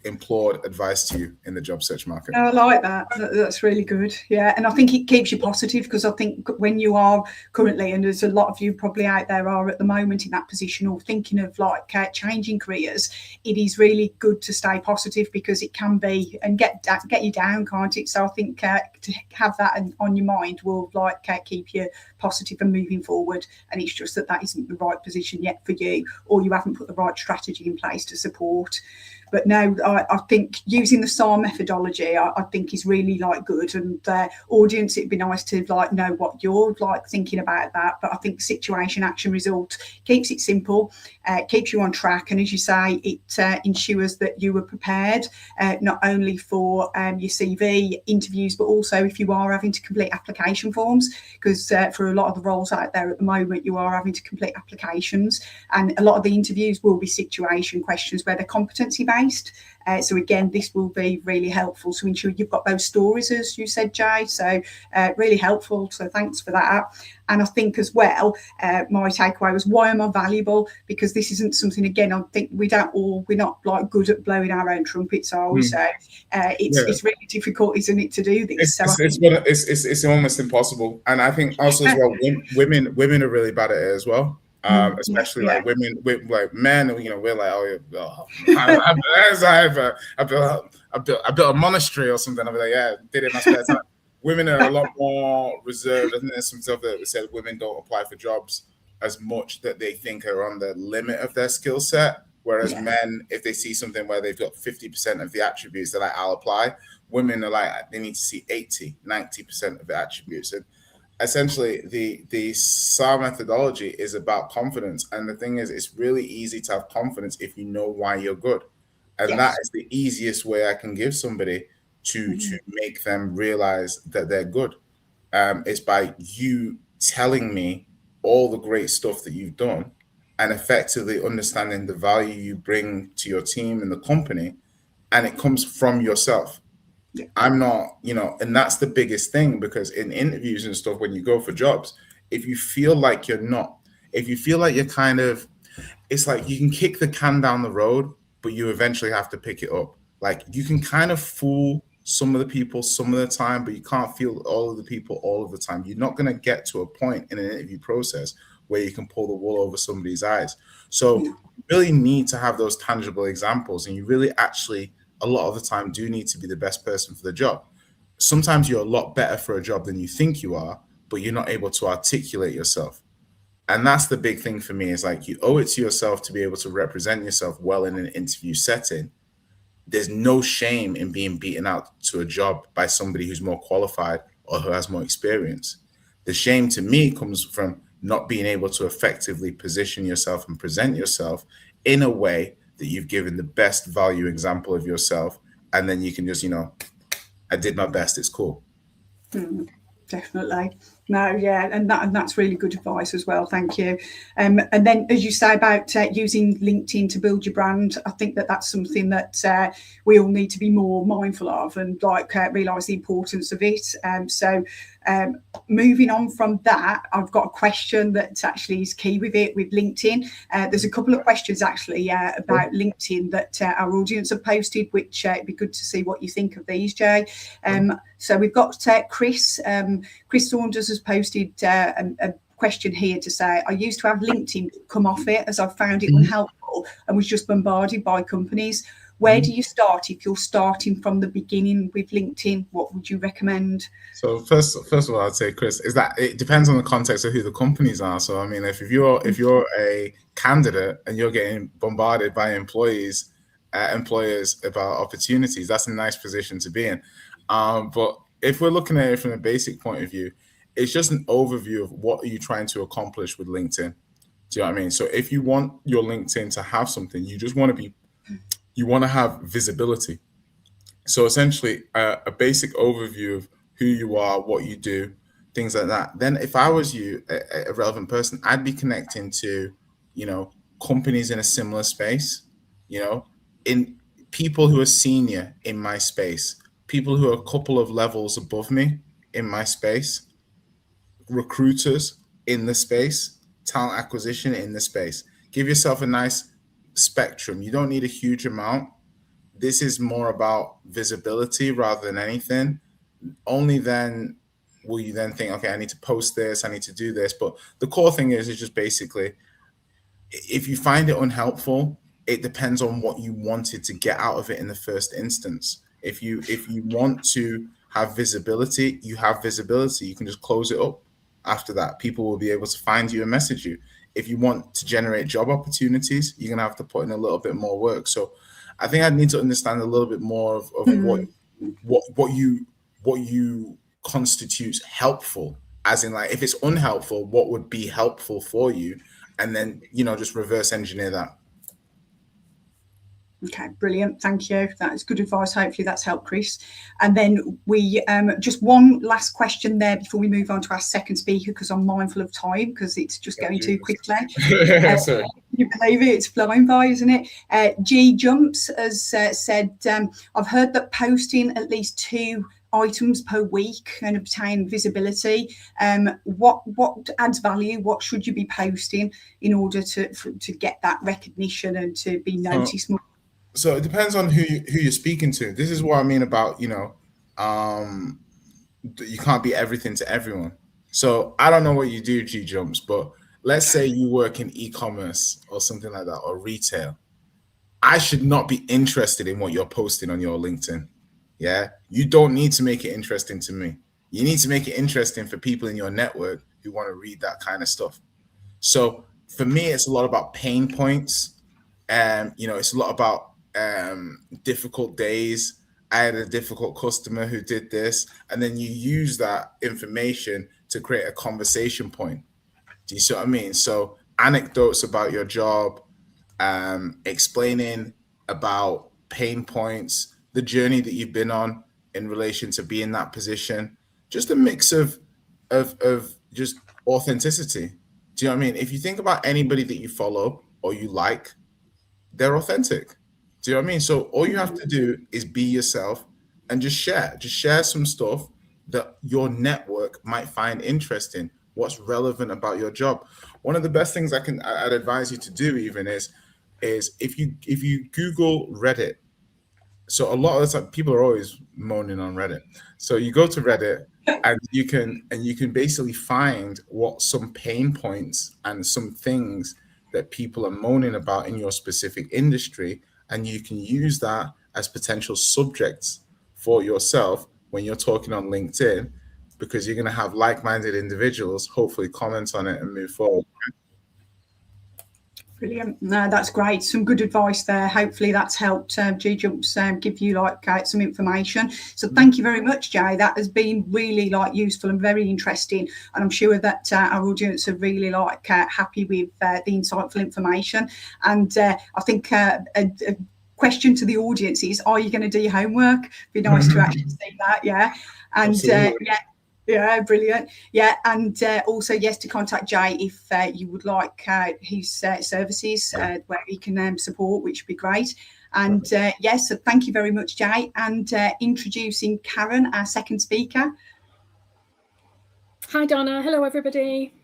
implored advice to you in the job search market. I like that. That's really good. Yeah, and I think it keeps you positive, because I think when you are currently, and there's a lot of you probably out there are at the moment in that position or thinking of changing careers, it is really good to stay positive, because it can be and get you down, can't it? So I think to have that on your mind will keep you positive and moving forward. And it's just that isn't the right position yet for you, or you haven't put the right strategy in place to support. But no, I think using the STAR methodology, I think is really good. And audience, it'd be nice to know what you're thinking about that. But I think situation, action, result keeps it simple, keeps you on track. And as you say, it ensures that you were prepared, not only for your CV interviews, but also if you are having to complete application forms, because for a lot of the roles out there at the moment, you are having to complete applications. And a lot of the interviews will be situation questions where they're competency based. So again, this will be really helpful to ensure you've got those stories, as you said, Jay. So really helpful. So thanks for that. And I think as well, my takeaway was, why am I valuable? Because this isn't something, again, I think we're not good at blowing our own trumpets, are we? So it's really difficult, isn't it, to do this? It's almost impossible. And I think also as well, women are really bad at it as well. Especially women, like men, we're like, I built a monastery or something. I'll be like, did it in my spare time. Women are a lot more reserved. I think there's some stuff that said women don't apply for jobs as much that they think are on the limit of their skill set. Whereas men, if they see something where they've got 50% of the attributes, they're like, I'll apply. Women are like, they need to see 90% of the attributes. And essentially, the STAR methodology is about confidence. And the thing is, it's really easy to have confidence if you know why you're good. And that is the easiest way I can give somebody to make them realize that they're good. It's by you telling me all the great stuff that you've done and effectively understanding the value you bring to your team and the company. And it comes from yourself. I'm not, and that's the biggest thing, because in interviews and stuff, when you go for jobs, if you feel like you're kind of, it's like you can kick the can down the road, but you eventually have to pick it up. Like you can kind of fool some of the people some of the time, but you can't feel all of the people all of the time. You're not going to get to a point in an interview process where you can pull the wool over somebody's eyes. So you really need to have those tangible examples, and you really actually, a lot of the time, do need to be the best person for the job. Sometimes you're a lot better for a job than you think you are, but you're not able to articulate yourself. And that's the big thing for me, is like, you owe it to yourself to be able to represent yourself well in an interview setting. There's no shame in being beaten out to a job by somebody who's more qualified or who has more experience. The shame to me comes from not being able to effectively position yourself and present yourself in a way that you've given the best value example of yourself. And then you can just, I did my best, it's cool. Definitely. No, yeah, and that's really good advice as well. Thank you. And then, as you say about using LinkedIn to build your brand, I think that's something that we all need to be more mindful of, and realise the importance of it. So moving on from that, I've got a question that actually is key with LinkedIn. There's a couple of questions actually about LinkedIn that our audience have posted, which it'd be good to see what you think of these, Jay. So we've got Chris Saunders has posted a question here to say, I used to have LinkedIn come off it as I found it unhelpful and was just bombarded by companies. Where do you start if you're starting from the beginning with LinkedIn? What would you recommend? So first of all, I'd say, Chris, is that it depends on the context of who the companies are. So I mean, if you're a candidate and you're getting bombarded by employers about opportunities, that's a nice position to be in. But if we're looking at it from a basic point of view, it's just an overview of what are you trying to accomplish with LinkedIn. Do you know what I mean? So if you want your LinkedIn to have something, you want to have visibility. So essentially a basic overview of who you are, what you do, things like that. Then if I was you, a relevant person, I'd be connecting to, companies in a similar space, in people who are senior in my space, people who are a couple of levels above me in my space, recruiters in the space, talent acquisition in the space. Give yourself a nice spectrum. You don't need a huge amount. This is more about visibility rather than anything. Only then will you then think, okay, I need to post this, I need to do this. But the core thing is just basically, if you find it unhelpful, it depends on what you wanted to get out of it in the first instance. If you want to have visibility, you have visibility. You can just close it up. After that, people will be able to find you and message you. If you want to generate job opportunities, you're going to have to put in a little bit more work. So I think I need to understand a little bit more of what you constitutes helpful, as in, like, if it's unhelpful, what would be helpful for you? And then, just reverse engineer that. Okay, brilliant. Thank you. That is good advice. Hopefully that's helped, Chris. And then we just one last question there before we move on to our second speaker, because I'm mindful of time because it's just going too quickly. Sorry. You believe it? It's flying by, isn't it? G Jumps has said, I've heard that posting at least 2 items per week and obtain visibility. What adds value? What should you be posting in order to get that recognition and to be noticed more? So it depends on who you're speaking to. This is what I mean about, you can't be everything to everyone. So I don't know what you do, G Jumps, but let's say you work in e-commerce or something like that, or retail. I should not be interested in what you're posting on your LinkedIn. Yeah. You don't need to make it interesting to me. You need to make it interesting for people in your network who want to read that kind of stuff. So for me, it's a lot about pain points. It's a lot about difficult days. I had a difficult customer who did this, and then you use that information to create a conversation point. Do you see what I mean? So anecdotes about your job, explaining about pain points, the journey that you've been on in relation to be in that position, just a mix of just authenticity. Do you know what I mean? If you think about anybody that you follow or you like, they're authentic. Do you know what I mean? So all you have to do is be yourself and just share some stuff that your network might find interesting, what's relevant about your job. One of the best things I'd advise you to do even is if you Google Reddit, So a lot of the time, people are always moaning on Reddit. So you go to Reddit and you can basically find what some pain points and some things that people are moaning about in your specific industry, and you can use that as potential subjects for yourself when you're talking on LinkedIn, because you're going to have like-minded individuals hopefully comment on it and move forward. Brilliant. No, that's great. Some good advice there. Hopefully that's helped G-Jumps give you some information. So thank you very much, Jay. That has been really useful and very interesting. And I'm sure that our audience are really happy with the insightful information. And I think a question to the audience is, are you going to do your homework? Be nice to actually see that. Yeah. And yeah, brilliant. Yeah, and also, yes, to contact Jay if you would like his services where he can support, which would be great. And yes, so thank you very much, Jay. And introducing Karen, our second speaker. Hi, Donna. Hello, everybody.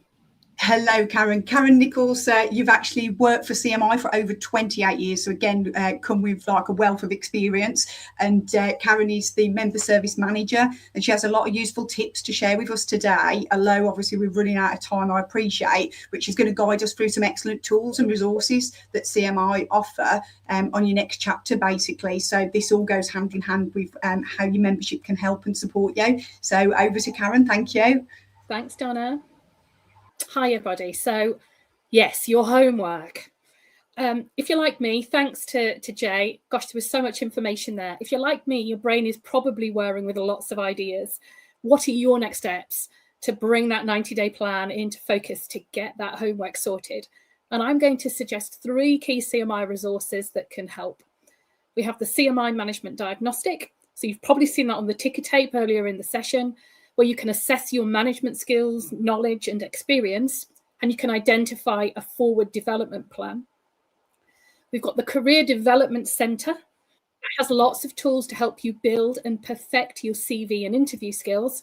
Hello, Karen. Karen Nichols, you've actually worked for CMI for over 28 years. So again, come with a wealth of experience. And Karen is the member service manager, and she has a lot of useful tips to share with us today. Although obviously we're running out of time, I appreciate, which is going to guide us through some excellent tools and resources that CMI offer on your next chapter, basically. So this all goes hand in hand with how your membership can help and support you. So over to Karen. Thank you. Thanks, Donna. Hi, everybody. So, yes, your homework. If you're like me, thanks to Jay, gosh, there was so much information there. If you're like me, your brain is probably whirring with lots of ideas. What are your next steps to bring that 90-day plan into focus to get that homework sorted? And I'm going to suggest 3 key CMI resources that can help. We have the CMI Management Diagnostic. So you've probably seen that on the ticker tape earlier in the session, where you can assess your management skills, knowledge, and experience, and you can identify a forward development plan. We've got the Career Development Centre. It has lots of tools to help you build and perfect your CV and interview skills.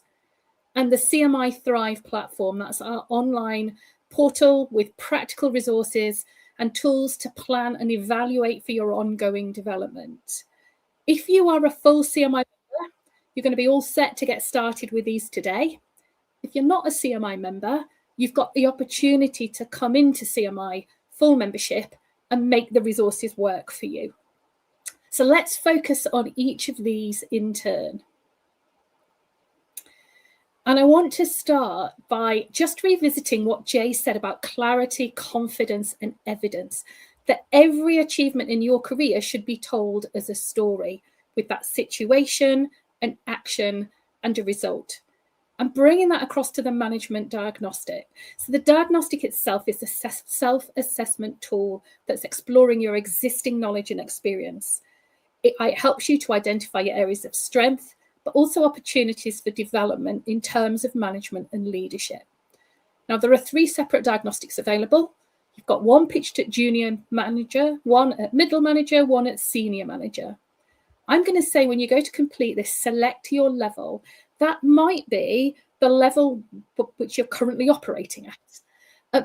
And the CMI Thrive platform, that's our online portal with practical resources and tools to plan and evaluate for your ongoing development. If you are a full CMI member, you're going to be all set to get started with these today. If you're not a CMI member, you've got the opportunity to come into CMI full membership and make the resources work for you. So let's focus on each of these in turn. And I want to start by just revisiting what Jay said about clarity, confidence, and evidence, that every achievement in your career should be told as a story with that situation, an action, and a result. I'm bringing that across to the management diagnostic. So the diagnostic itself is a self-assessment tool that's exploring your existing knowledge and experience. It helps you to identify your areas of strength, but also opportunities for development in terms of management and leadership. Now, there are 3 separate diagnostics available. You've got one pitched at junior manager, one at middle manager, one at senior manager. I'm going to say when you go to complete this, select your level. That might be the level which you're currently operating at.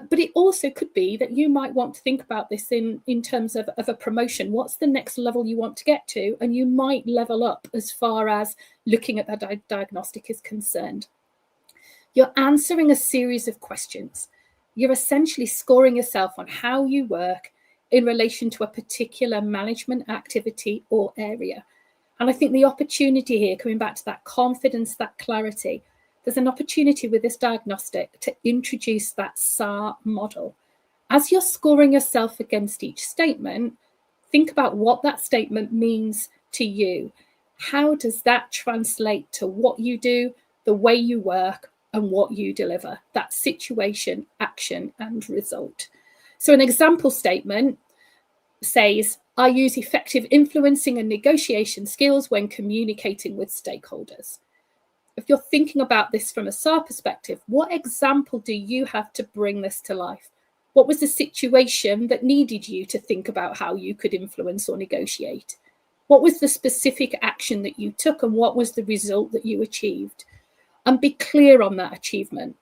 But it also could be that you might want to think about this in terms of a promotion. What's the next level you want to get to? And you might level up as far as looking at that diagnostic is concerned. You're answering a series of questions. You're essentially scoring yourself on how you work in relation to a particular management activity or area. And I think the opportunity here, coming back to that confidence, that clarity, there's an opportunity with this diagnostic to introduce that SAR model. As you're scoring yourself against each statement, think about what that statement means to you. How does that translate to what you do, the way you work, and what you deliver? That situation, action, and result. So an example statement says, I use effective influencing and negotiation skills when communicating with stakeholders. If you're thinking about this from a SAR perspective, what example do you have to bring this to life? What was the situation that needed you to think about how you could influence or negotiate? What was the specific action that you took, and what was the result that you achieved? And be clear on that achievement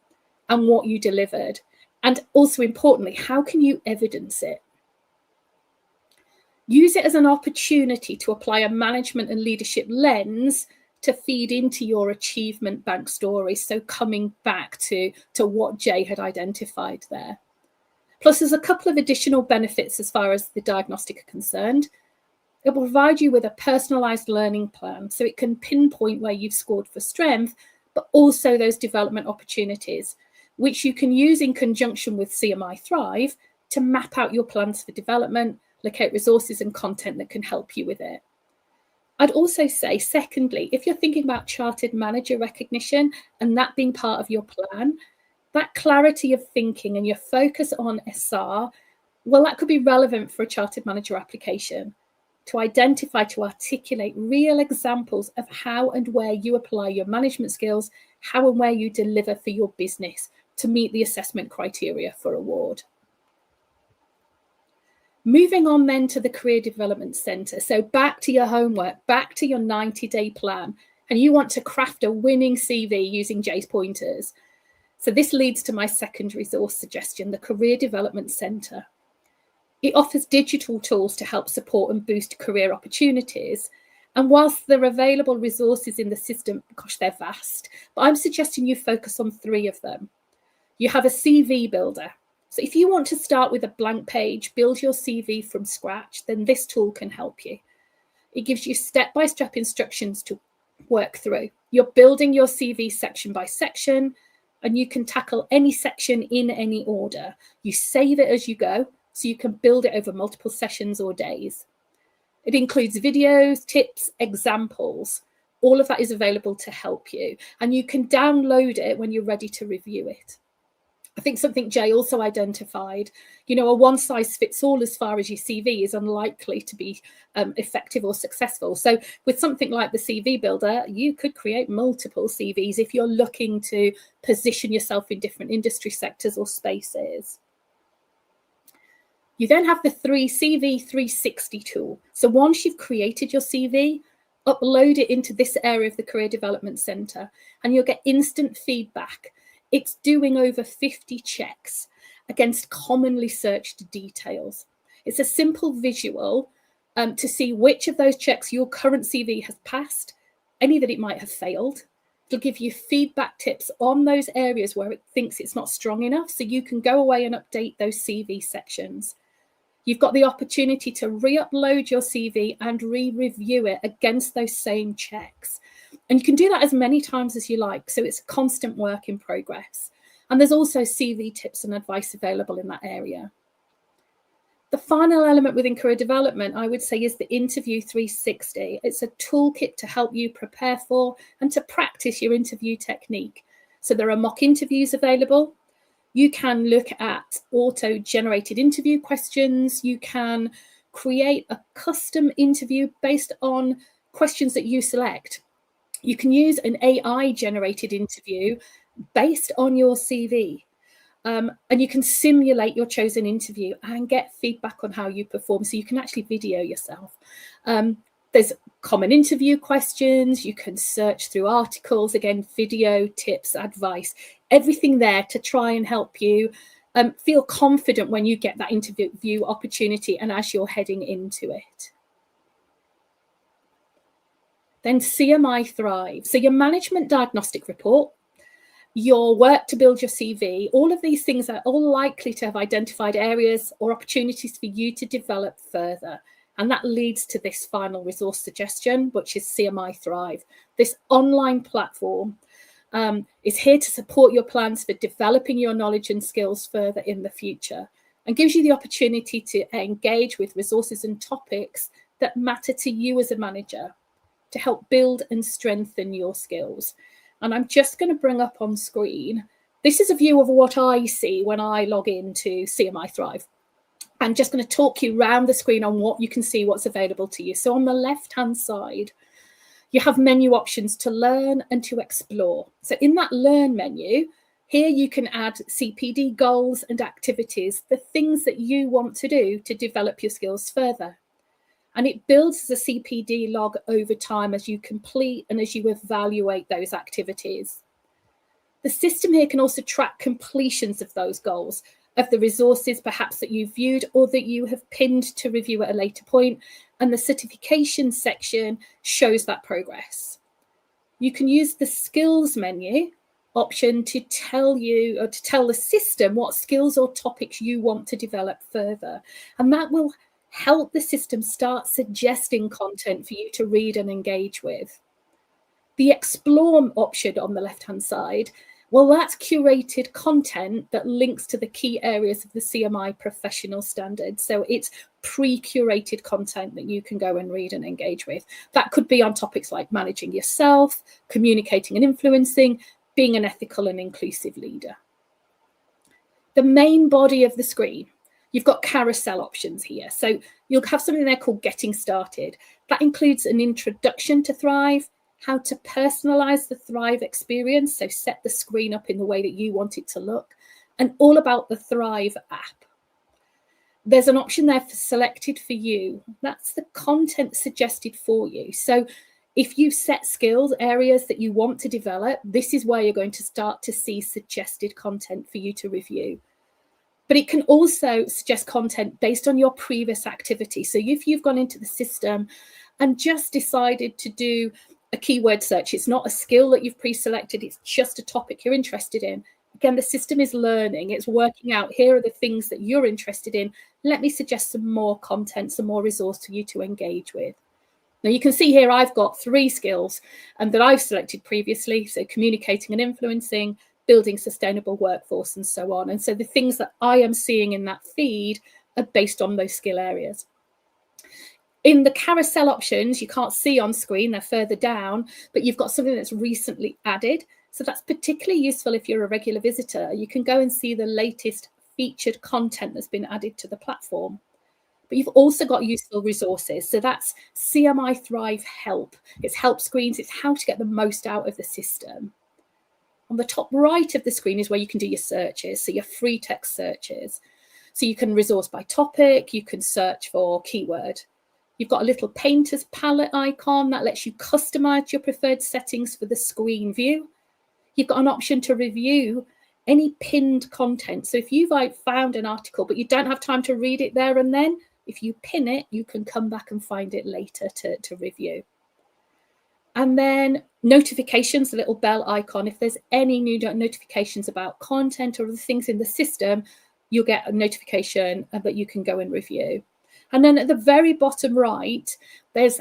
and what you delivered. And also importantly, how can you evidence it? Use it as an opportunity to apply a management and leadership lens to feed into your achievement bank story. So coming back to what Jay had identified there. Plus, there's a couple of additional benefits as far as the diagnostic are concerned. It will provide you with a personalized learning plan, so it can pinpoint where you've scored for strength, but also those development opportunities, which you can use in conjunction with CMI Thrive to map out your plans for development, locate resources and content that can help you with it. I'd also say, secondly, if you're thinking about chartered manager recognition and that being part of your plan, that clarity of thinking and your focus on SR, well, that could be relevant for a chartered manager application to identify, to articulate real examples of how and where you apply your management skills, how and where you deliver for your business to meet the assessment criteria for award. Moving on then to the Career Development Centre. So back to your homework, back to your 90-day plan, and you want to craft a winning CV using Jay's pointers. So this leads to my second resource suggestion, the Career Development Centre. It offers digital tools to help support and boost career opportunities. And whilst there are available resources in the system, gosh, they're vast, but I'm suggesting you focus on 3 of them. You have a CV builder. So if you want to start with a blank page, build your CV from scratch, then this tool can help you. It gives you step-by-step instructions to work through. You're building your CV section by section, and you can tackle any section in any order. You save it as you go, so you can build it over multiple sessions or days. It includes videos, tips, examples. All of that is available to help you, and you can download it when you're ready to review it. I think something Jay also identified, a one-size-fits-all as far as your CV is unlikely to be effective or successful. So with something like the CV Builder, you could create multiple CVs if you're looking to position yourself in different industry sectors or spaces. You then have the CV 360 tool. So once you've created your CV, upload it into this area of the Career Development Centre, and you'll get instant feedback. It's doing over 50 checks against commonly searched details. It's a simple visual to see which of those checks your current CV has passed, any that it might have failed. It'll give you feedback tips on those areas where it thinks it's not strong enough, so you can go away and update those CV sections. You've got the opportunity to re-upload your CV and re-review it against those same checks. And you can do that as many times as you like, so it's a constant work in progress. And there's also CV tips and advice available in that area. The final element within career development, I would say, is the Interview 360. It's a toolkit to help you prepare for and to practice your interview technique. So there are mock interviews available. You can look at auto-generated interview questions. You can create a custom interview based on questions that you select. You can use an AI-generated interview based on your CV. And you can simulate your chosen interview and get feedback on how you perform. So you can actually video yourself. There's common interview questions. You can search through articles, again, video, tips, advice, everything there to try and help you feel confident when you get that interview opportunity and as you're heading into it. Then CMI Thrive. So your management diagnostic report, your work to build your CV, all of these things are all likely to have identified areas or opportunities for you to develop further. And that leads to this final resource suggestion, which is CMI Thrive. This online platform is here to support your plans for developing your knowledge and skills further in the future, and gives you the opportunity to engage with resources and topics that matter to you as a manager to help build and strengthen your skills. And I'm just going to bring up on screen, this is a view of what I see when I log into CMI Thrive. I'm just going to talk you around the screen on what you can see, what's available to you. So on the left-hand side, you have menu options to learn and to explore. So in that learn menu, here you can add CPD goals and activities, the things that you want to do to develop your skills further. And it builds as a CPD log over time as you complete and as you evaluate those activities. The system here can also track completions of those goals, of the resources perhaps that you've viewed or that you have pinned to review at a later point, and the certification section shows that progress. You can use the skills menu option to tell you, or to tell the system, what skills or topics you want to develop further, and that will help the system start suggesting content for you to read and engage with. The explore option on the left-hand side, well, that's curated content that links to the key areas of the CMI professional standard. So it's pre-curated content that you can go and read and engage with. That could be on topics like managing yourself, communicating and influencing, being an ethical and inclusive leader. The main body of the screen, you've got carousel options here. So you'll have something there called Getting Started. That includes an introduction to Thrive, how to personalize the Thrive experience, so set the screen up in the way that you want it to look, and all about the Thrive app. There's an option there for selected for you. That's the content suggested for you. So if you set skills, areas that you want to develop, this is where you're going to start to see suggested content for you to review. But it can also suggest content based on your previous activity. So if you've gone into the system and just decided to do a keyword search, it's not a skill that you've pre-selected, it's just a topic you're interested in. Again, the system is learning, it's working out, here are the things that you're interested in. Let me suggest some more content, some more resource for you to engage with. Now you can see here I've got 3 skills that I've selected previously. So communicating and influencing, building sustainable workforce, and so on. And so the things that I am seeing in that feed are based on those skill areas. In the carousel options, you can't see on screen, they're further down, but you've got something that's recently added. So that's particularly useful if you're a regular visitor. You can go and see the latest featured content that's been added to the platform. But you've also got useful resources. So that's CMI Thrive Help. It's help screens. It's how to get the most out of the system. On the top right of the screen is where you can do your searches, so your free text searches. So you can resource by topic, you can search for keyword. You've got a little painter's palette icon that lets you customize your preferred settings for the screen view. You've got an option to review any pinned content. So if you've found an article, but you don't have time to read it there and then, if you pin it, you can come back and find it later to review. And then notifications, the little bell icon. If there's any new notifications about content or other things in the system, you'll get a notification that you can go and review. And then at the very bottom right, there's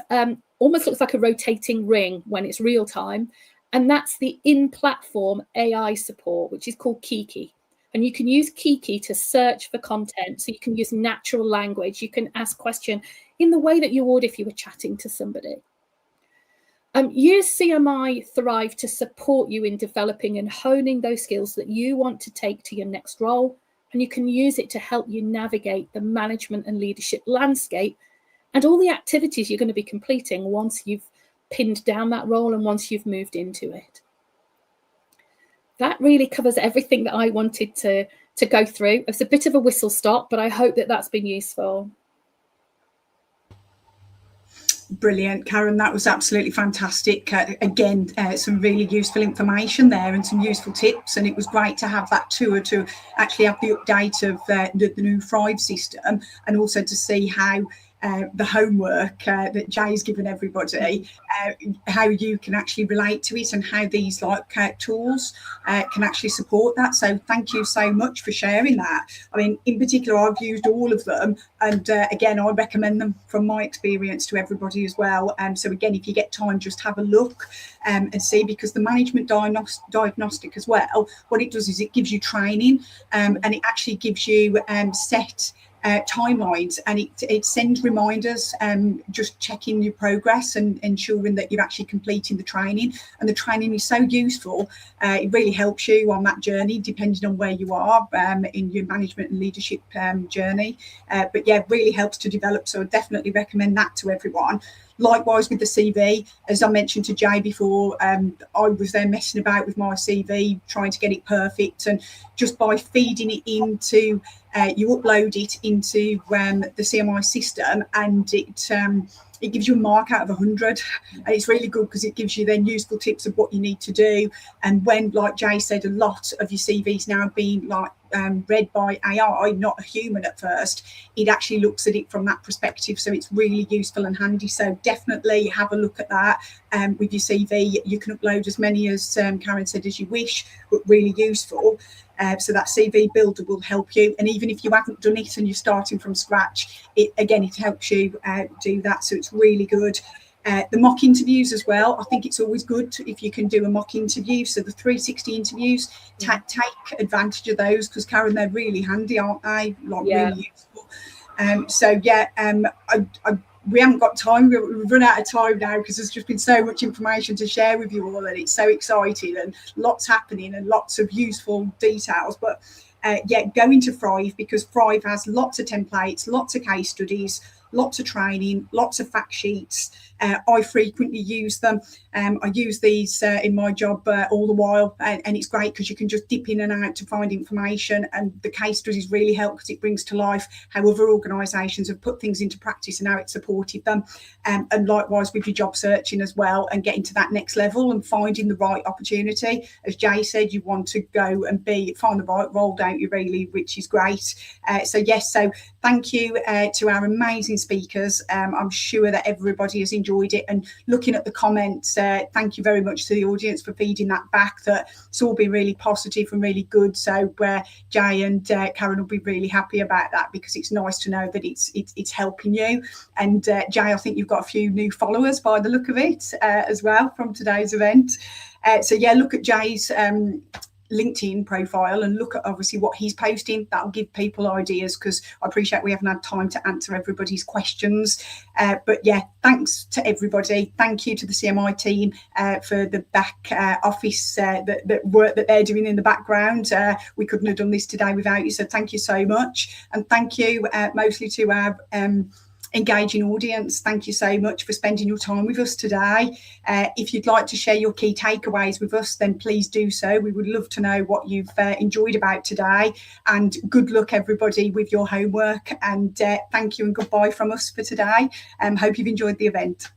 almost looks like a rotating ring when it's real time. And that's the in-platform AI support, which is called Kiki. And you can use Kiki to search for content. So you can use natural language. You can ask questions in the way that you would if you were chatting to somebody. Use CMI Thrive to support you in developing and honing those skills that you want to take to your next role. And you can use it to help you navigate the management and leadership landscape and all the activities you're going to be completing once you've pinned down that role and once you've moved into it. That really covers everything that I wanted to go through. It's a bit of a whistle stop, but I hope that that's been useful. Brilliant, Karen. That was absolutely fantastic. Again, some really useful information there and some useful tips. And it was great to have that tour to actually have the update of the new Thrive system, and also to see how the homework that Jay's given everybody, how you can actually relate to it and how these tools can actually support that. So thank you so much for sharing that. I mean, in particular, I've used all of them, and again, I recommend them from my experience to everybody as well. So again, if you get time, just have a look and see, because the management diagnostic as well, what it does is it gives you training, and it actually gives you set timelines, and it sends reminders, just checking your progress and ensuring that you're actually completing the training. And the training is so useful. It really helps you on that journey, depending on where you are in your management and leadership journey. But yeah, it really helps to develop. So I definitely recommend that to everyone. Likewise with the CV, as I mentioned to Jay before, I was there messing about with my CV, trying to get it perfect. And just by feeding it into, you upload it into the CMI system, and it gives you a mark out of 100. And it's really good because it gives you then useful tips of what you need to do. And when, like Jay said, a lot of your CVs now being read by AI, not a human at first, it actually looks at it from that perspective. So it's really useful and handy. So definitely have a look at that with your CV. You can upload as many, as Karen said, as you wish, but really useful. So that CV builder will help you. And even if you haven't done it and you're starting from scratch, it helps you do that. So it's really good. The mock interviews as well. I think it's always good if you can do a mock interview. So the 360 interviews, take advantage of those, because Karen, they're really handy, aren't they? Really useful. We haven't got time. We've run out of time now because there's just been so much information to share with you all, and it's so exciting and lots happening and lots of useful details. But go into Thrive, because Thrive has lots of templates, lots of case studies, lots of training, lots of fact sheets. I frequently use them. I use these in my job all the while, and it's great because you can just dip in and out to find information, and the case studies really help because it brings to life how other organisations have put things into practice and how it supported them, and likewise with your job searching as well, and getting to that next level and finding the right opportunity. As Jay said, you want to go and find the right role, don't you, really, which is great. So thank you to our amazing speakers. I'm sure that everybody has enjoyed it, and looking at the comments, thank you very much to the audience for feeding that back, that it's all been really positive and really good. So Jay and Karen will be really happy about that, because it's nice to know that it's helping you. And Jay, I think you've got a few new followers by the look of it as well from today's event. Look at Jay's LinkedIn profile and look at obviously what he's posting. That'll give people ideas, because I appreciate we haven't had time to answer everybody's questions. Thanks to everybody. Thank you to the CMI team for the back office that work that they're doing in the background. We couldn't have done this today without you, so thank you so much. And thank you mostly to our engaging audience. Thank you so much for spending your time with us today. If you'd like to share your key takeaways with us, then please do so. We would love to know what you've enjoyed about today, and good luck everybody with your homework, and thank you and goodbye from us for today. Hope you've enjoyed the event.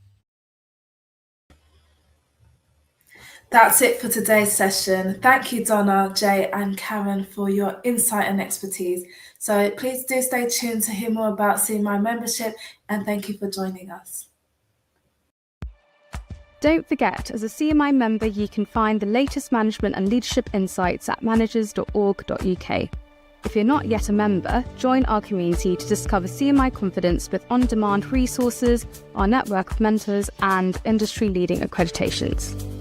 That's it for today's session. Thank you, Donna, Jay and Karen, for your insight and expertise. So please do stay tuned to hear more about CMI membership, and thank you for joining us. Don't forget, as a CMI member, you can find the latest management and leadership insights at managers.org.uk. If you're not yet a member, join our community to discover CMI Confidence with on-demand resources, our network of mentors, and industry-leading accreditations.